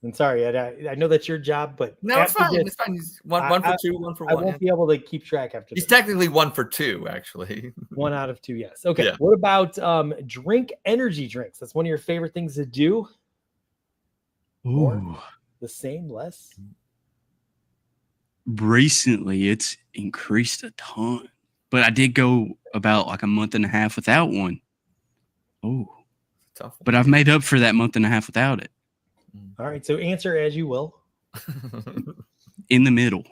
I'm sorry. I know that's your job, but No, it's after fine. this, It's fine. He's one for 2, 1 for I 1. won't be able to keep track after He's this. technically 1 for 2, actually. 1 out of 2, yes. Okay. Yeah. What about drink energy drinks? That's one of your favorite things to do. Ooh. The same, less? Recently, it's increased a ton. But I did go about like a month and a half without one. Oh. Tough one. But I've made up for that month and a half without it. All right. So answer as you will. In the middle.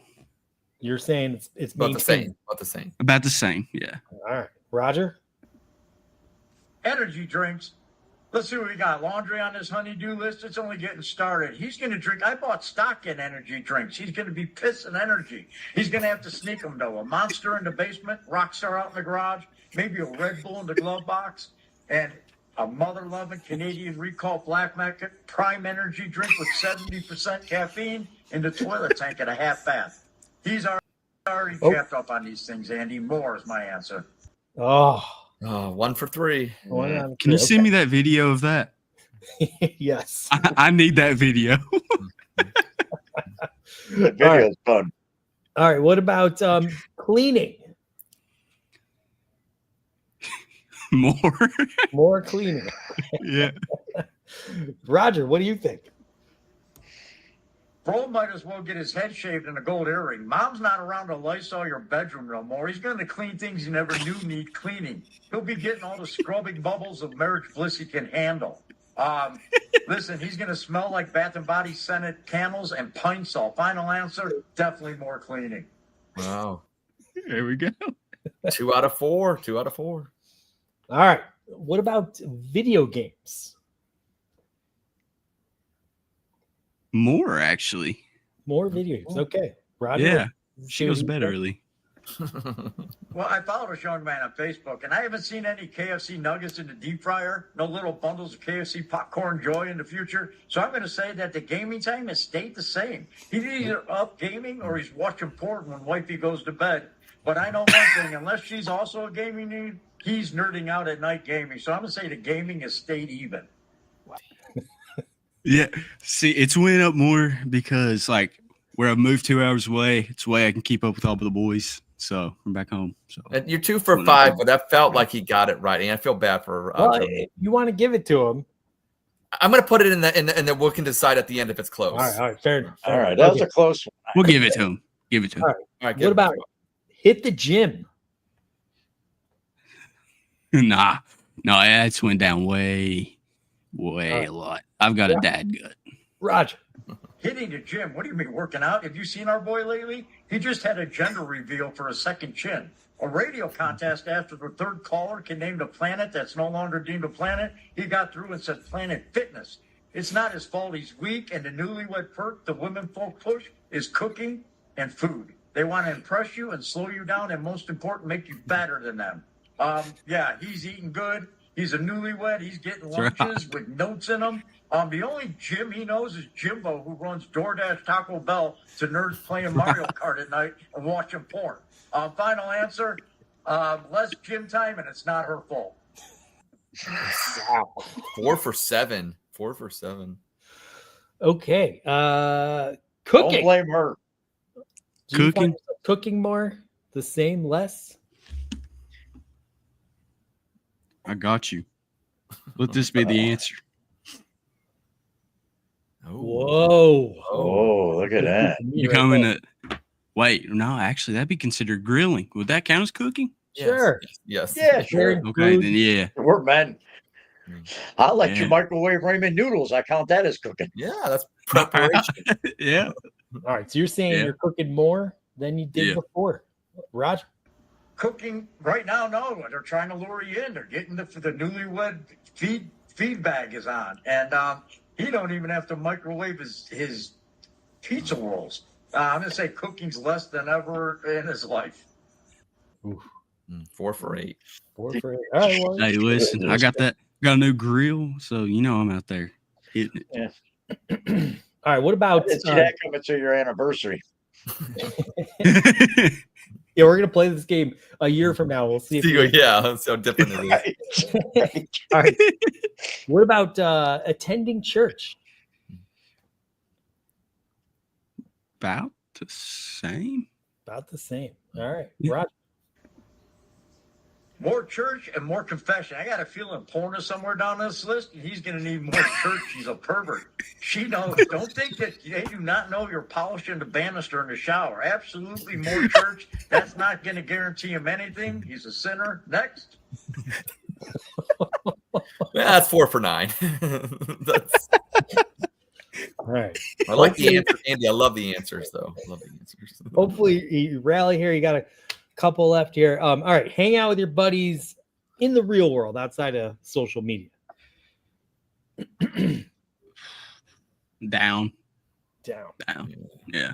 You're saying it's About the maintained. same. About the same. About the same. Yeah. All right. Roger? Energy drinks. Let's see what we got. Laundry on this honeydew list. It's only getting started. He's going to drink. I bought stock in energy drinks. He's going to be pissing energy. He's going to have to sneak them, though. A Monster in the basement, Rockstar out in the garage, maybe a Red Bull in the glove box, and a mother-loving Canadian Recall Black Market Prime Energy drink with 70% caffeine in the toilet tank at a half bath. He's already jacked up on these things, Andy. More is my answer. Oh. 1 for 3. Can you send me that video of that? Yes. I need that video. The video is fun. All right. What about cleaning? More. More cleaning. Yeah. Roger, what do you think? Bro might as well get his head shaved and a gold earring. Mom's not around to Lysol your bedroom no more. He's going to clean things you never knew need cleaning. He'll be getting all the scrubbing bubbles of marriage bliss he can handle. Listen, he's going to smell like Bath and Body scented candles and pine salt. Final answer, definitely more cleaning. Wow. There we go. 2 out of 4. 2 out of 4. All right. What about video games? More, actually. More video games. Okay. Roger. Yeah. She goes to bed early. Well, I follow this young man on Facebook, and I haven't seen any KFC nuggets in the deep fryer, no little bundles of KFC popcorn joy in the future. So I'm going to say that the gaming time has stayed the same. He's either up gaming or he's watching porn when wifey goes to bed. But I know one thing, unless she's also a gaming need, he's nerding out at night gaming. So I'm going to say the gaming has stayed even. Yeah. See, it's went up more because, like, where I've moved 2 hours away, it's the way I can keep up with all the boys. So I'm back home. So And you're 2 for 5, but that felt like he got it right. And I feel bad for. Well, if you want to give it to him. I'm going to put it in the we can decide at the end if it's close. All right. Fair enough. All right. That was a close one. we'll give it to him. Give it to him. All right. All right. What about hit the gym? Nah. No, that's went down way a lot. I've got a dad gut. Roger. Hitting the gym? What do you mean working out? Have you seen our boy lately? He just had a gender reveal for a second chin. a radio contest after the third caller can name the planet that's no longer deemed a planet. He got through and said Planet Fitness. It's not his fault he's weak, and the newlywed perk the women folk push is cooking and food. They want to impress you and slow you down, and most important, make you fatter than them. Yeah, he's eating good. He's a newlywed. He's getting lunches with notes in them. The only gym he knows is Jimbo, who runs DoorDash Taco Bell to nerds playing Mario Kart at night and watching porn. Final answer, less gym time, and it's not her fault. Wow. 4 for 7. 4 for 7. Okay. Don't Cooking. blame her. Do you find Cooking? yourself cooking more? The same? Less? I got you. Let this be the answer. Whoa. Oh, look at that. You come in at wait, no, actually that'd be considered grilling. Would that count as cooking? Sure. Yes. Yeah, sure. Okay, then yeah. We're men. I like Yeah. your microwave ramen noodles. I count that as cooking. Yeah, that's preparation. Yeah. All right. So you're saying Yeah. you're cooking more than you did Yeah. before. Roger. Cooking right now, no. They're trying to lure you in. They're getting the newlywed feed bag is on, and he don't even have to microwave his pizza rolls. I'm gonna say cooking's less than ever in his life. 4 for 8. 4 for 8. All right. Well, Hey, listen, I got a new grill, so you know I'm out there hitting it. all right. What about It's that coming to your anniversary. yeah, we're gonna play this game a year from now. We'll see if Yeah, that's how different it is. Right. all right. What about attending church? About the same. About the same. All right. Yeah. Roger. More church and more confession. I got a feeling porn is somewhere down this list, and he's going to need more church. He's a pervert. She knows. Don't think that they do not know you're polishing the banister in the shower. Absolutely more church. That's not going to guarantee him anything. He's a sinner. Next. Yeah, that's 4 for 9. That's, All right. I like the answer, Andy. I love the answers, though. I love the answers. Hopefully you rally here. You got a couple left here. All right. Hang out with your buddies in the real world outside of social media. Down. Down. Yeah.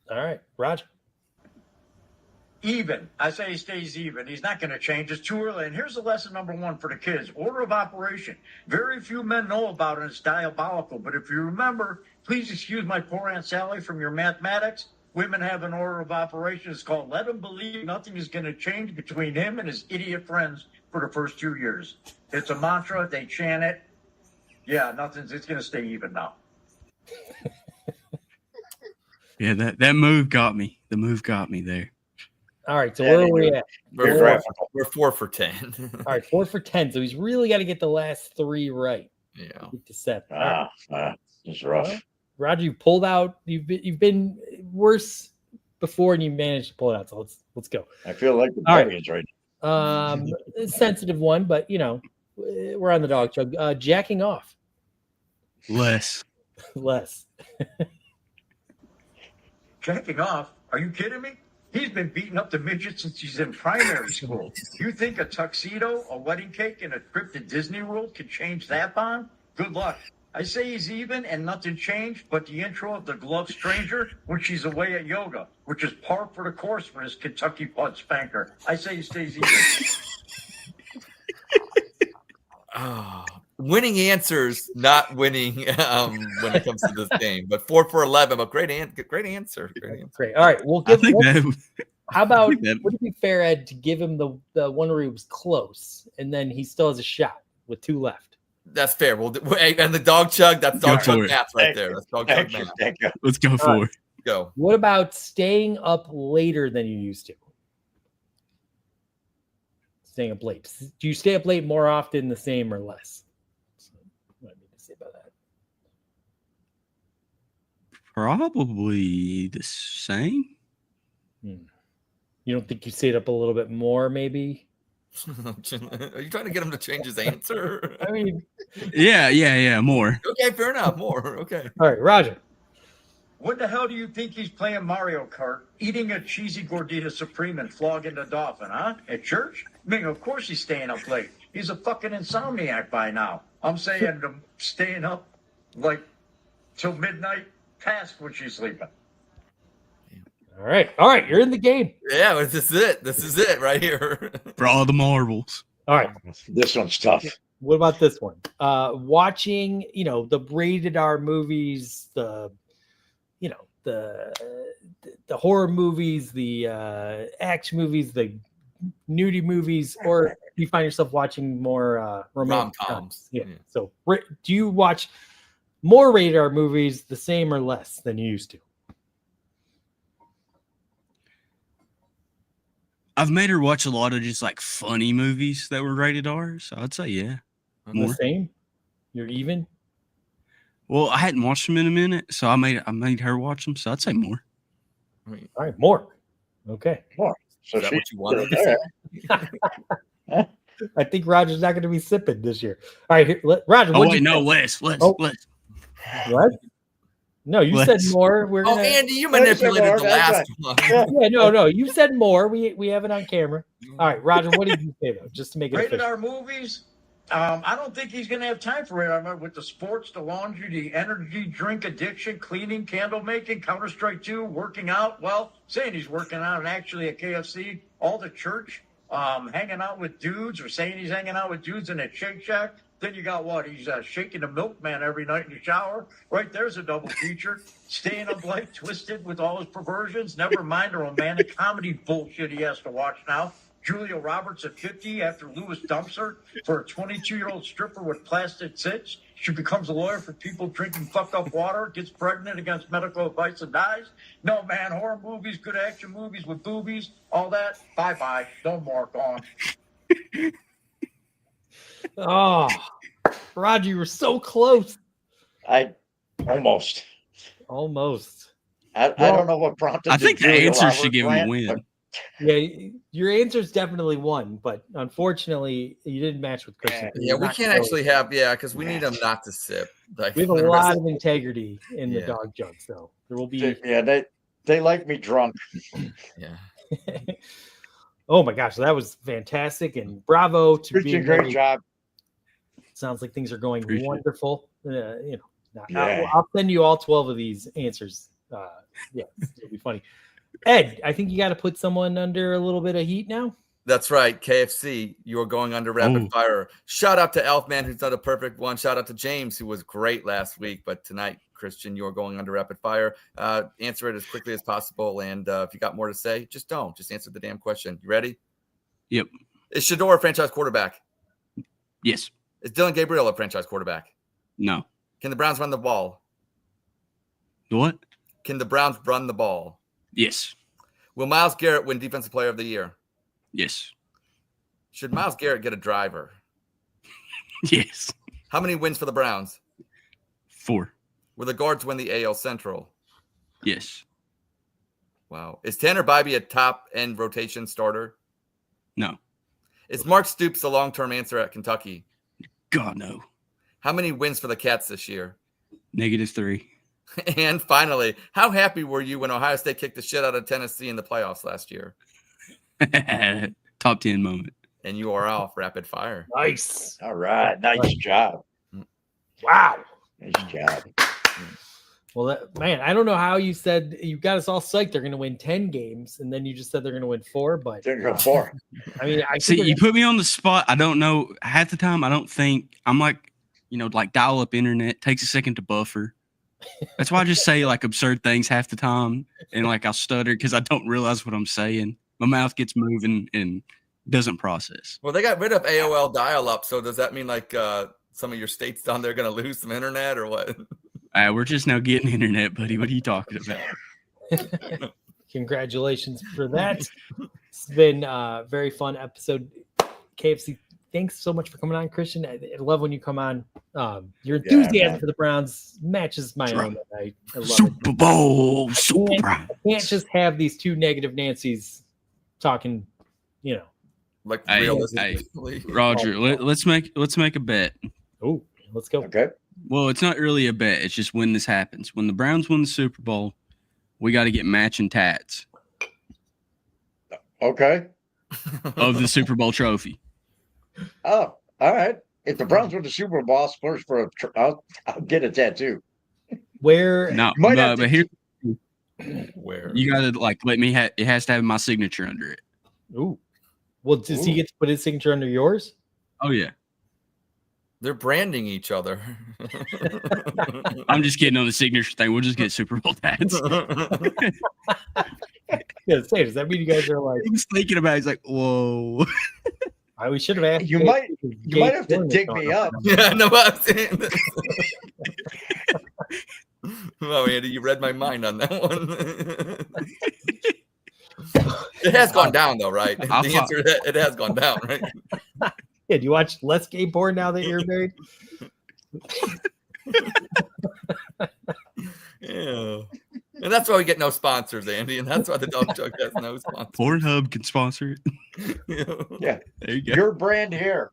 All right. Roger. Even. I say he stays even. He's not going to change. It's too early. And here's the lesson number 1 for the kids. Order of operation. Very few men know about it. It's diabolical. But if you remember, please excuse my poor Aunt Sally from your mathematics. Women have an order of operation. It's called let him believe nothing is going to change between him and his idiot friends for the first 2 years. It's a mantra. They chant it. Yeah, it's going to stay even now. Yeah, that move got me. The move got me there. All right. So where are we at? We're 4 for 10. All right. 4 for 10. So he's really got to get the last 3 right. Yeah. Get to 7. All right. It's rough. Roger, you pulled out. You've been worse before, and you managed to pull it out. So let's go. I feel like the All right. Guardians right A sensitive one, but we're on the dog chug. Jacking off. Less. Less. Jacking off? Are you kidding me? He's been beating up the midget since he's in primary school. You think a tuxedo, a wedding cake, and a trip to Disney World could change that bond? Good luck. I say he's even and nothing changed but the intro of the gloved stranger when she's away at yoga, which is par for the course for his Kentucky Pud Spanker. I say he stays even. Winning answers, not winning when it comes to this game. But 4 for 11. But great answer. Great answer. Great. All right. We'll I give. think that How about think that- would it be fair, Ed, to give him the one where he was close, and then he still has a shot with 2 left? That's fair. And the dog chug. That's Go dog for chug it. math right Thank there. you. That's dog Thank chug you. math. Thank you. let's go for it. Go. What about staying up later than you used to? Staying up late. Do you stay up late more often, the same, or less? So, what do I need to say about that? Probably the same. You don't think you stayed up a little bit more, maybe? Are you trying to get him to change his answer? I mean, Yeah, more. Okay, fair enough. More. Okay. all right, Roger. What the hell do you think he's playing Mario Kart, eating a cheesy gordita supreme and flogging the dolphin, huh? At church? I mean, of course he's staying up late. He's a fucking insomniac by now. I'm saying staying up like till midnight past when she's sleeping. All right, you're in the game. Yeah, this is it right here. For all the marbles. All right, This one's tough. what about this one? Watching, the rated R movies, the horror movies, the action movies, the nudie movies, or you find yourself watching more romantic rom-coms. Yeah. So, do you watch more rated R movies, the same or less than you used to? I've made her watch a lot of just like funny movies that were rated R. So I'd say, yeah. The More. same? You're even? Well, I hadn't watched them in a minute, so I made her watch them. So I'd say more. All right, more. Okay. So Is that she- what you wanted to say? I think Roger's not going to be sipping this year. All right, Roger. Oh what'd wait, you no, say? less. What? No, you said Less. more. We're Oh, gonna. Andy, you manipulated more, the that's last one. Yeah, no. You said more. We have it on camera. All right, Roger. What did you say though? Just to make it Rated official. R movies. I don't think he's going to have time for it. I mean, with the sports, the laundry, the energy drink addiction, cleaning, candle making, Counter-Strike 2, working out. Well, saying he's working out and actually at KFC, all the church, hanging out with dudes, or saying he's hanging out with dudes in a Shake Shack. Then you got what? He's shaking the milkman every night in the shower. Right there's a double feature. Staying up late, twisted with all his perversions. Never mind the romantic comedy bullshit he has to watch now. Julia Roberts at 50 after Lewis dumps her for a 22-year-old stripper with plastic tits. She becomes a lawyer for people drinking fucked up water, gets pregnant against medical advice and dies. No, man, horror movies, good action movies with boobies, all that, bye-bye. No more, gone. Oh, Roger, you were so close. I almost. Almost. I don't know what prompted. I think the Julia answer should Roberts give him a rant, win. but Yeah, your answer's definitely one, but unfortunately, you didn't match with Christian. Yeah, we can't actually have because we need him not to sip. Like, We have a the rest lot of- of integrity in the Yeah. Dawg Chug, so there will be. Yeah, they like me drunk. Yeah. Oh my gosh, that was fantastic, and bravo to Christian, being great ready. job. Sounds like things are going Appreciate it. wonderful. Yeah. I'll send you all 12 of these answers. Yeah, it'll be funny. Ed, I think you got to put someone under a little bit of heat now. That's right. KFC, you're going under rapid fire. Shout out to Elfman, who's done a perfect one. Shout out to James, who was great last week. But tonight, Christian, you're going under rapid fire. Answer it as quickly as possible. And if you got more to say, just don't. Just answer the damn question. You ready? Yep. Is Shador a franchise quarterback? Yes. Is Dylan Gabriel a franchise quarterback? No. Can the Browns run the ball? What? Can the Browns run the ball? Yes. Will Myles Garrett win Defensive Player of the Year? Yes. Should Myles Garrett get a driver? Yes. How many wins for the Browns? 4. Will the guards win the AL Central? Yes. Wow. Is Tanner Bybee a top-end rotation starter? No. Is Mark Stoops the long-term answer at Kentucky? God, no. How many wins for the Cats this year? -3. And finally, how happy were you when Ohio State kicked the shit out of Tennessee in the playoffs last year? Top 10 moment. And you are off rapid fire. Nice. All right, nice job. Wow. Nice job. Well, man, I don't know how you said you got us all psyched. They're going to win 10 games, and then you just said they're going to win 4. But They're going 4. I mean, I See, think you put me on the spot. I don't know. Half the time, I don't think I'm like, like dial up internet takes a second to buffer. That's why I just say like absurd things half the time, and like I'll stutter because I don't realize what I'm saying. My mouth gets moving and doesn't process. Well, they got rid of AOL dial-up, so does that mean like some of your states down there are going to lose some internet or what? We're just now getting internet, buddy. What are you talking about? Congratulations for that. It's been a very fun episode. KFC, thanks so much for coming on, Christian. I love when you come on. Your enthusiasm man. for the Browns matches my own. I love it. Super Bowl, Super Bowl. I can't just have these two negative Nancys talking, Like Hey, realistically. Roger, let's make a bet. Oh, let's go. Okay. Well, it's not really a bet. It's just when this happens. When the Browns win the Super Bowl, we got to get matching tats Okay. of the Super Bowl trophy. Oh, all right. If the Browns win the Super Bowl, I'll splurge for I'll get a tattoo. Where No, Might have to but here Where? you got to like let me. It has to have my signature under it. Ooh. Well, does he Ooh. get to put his signature under yours? Oh yeah, They're branding each other. I'm just kidding on the signature thing. We'll just get Super Bowl tats. Yeah, say, does that mean you guys are like, I was thinking about it. He's like, whoa. we should have asked You Jake might- because You Jake might have to Hornets dig on me it. up. Yeah, no, I'm saying. Wow, Andy, you read my mind on that one. It has gone down, though, right? The I'll answer, it has gone down, right? Yeah, do you watch less gay porn now that you're married? Yeah. And that's why we get no sponsors, Andy, and that's why the Dawg Chug has no sponsors. Pornhub can sponsor it. Yeah. There you go. Your brand here.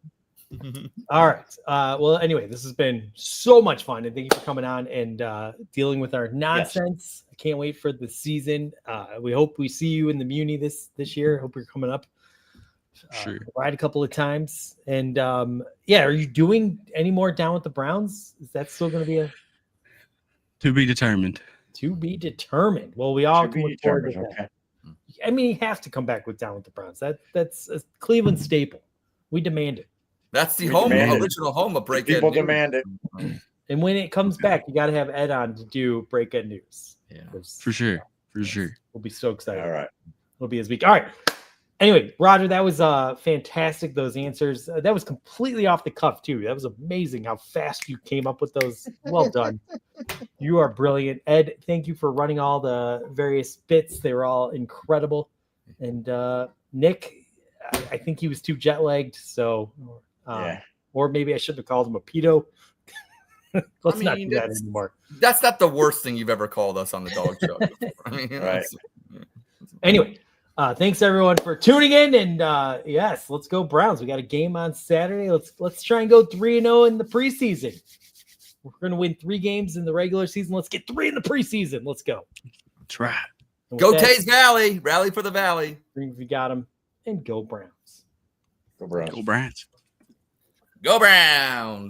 All right. Well, anyway, this has been so much fun, and thank you for coming on and dealing with our nonsense. I can't wait for the season. We hope we see you in the Muni this year. Hope you're coming up. Sure. Ride a couple of times, and yeah, are you doing any more down with the Browns? Is that still going to be a To be determined. to be determined? Well, we all To can be look forward to determined, that. okay. I mean, you have to come back with down with the Browns. That's a Cleveland staple. We demand it. That's the We home, demand it. original home of Break People Ed News. demand it. And when it comes back, you got to have Ed on to do break-in news. Yeah. 'Cause For sure. For sure. We'll be so excited. All right. It'll be his week. All right. Anyway, Roger, that was fantastic. Those answers. That was completely off the cuff, too. That was amazing how fast you came up with those. Well done. You are brilliant. Ed, thank you for running all the various bits. They were all incredible. And Nick, I think he was too jet lagged. So, Yeah. or maybe I shouldn't have called him a pedo. Let's not mean, do that that's- anymore. That's not the worst thing you've ever called us on the Dawg Chug. I mean, Right. Anyway, thanks everyone for tuning in, and yes, let's go Browns. We got a game on Saturday. Let's try and go 3-0 in the preseason. We're going to win 3 games in the regular season. Let's get 3 in the preseason. Let's go. That's right. And with Go that, Taze Valley. Rally for the Valley. we got them, and go Browns. Go Browns. Go Browns. Go Browns.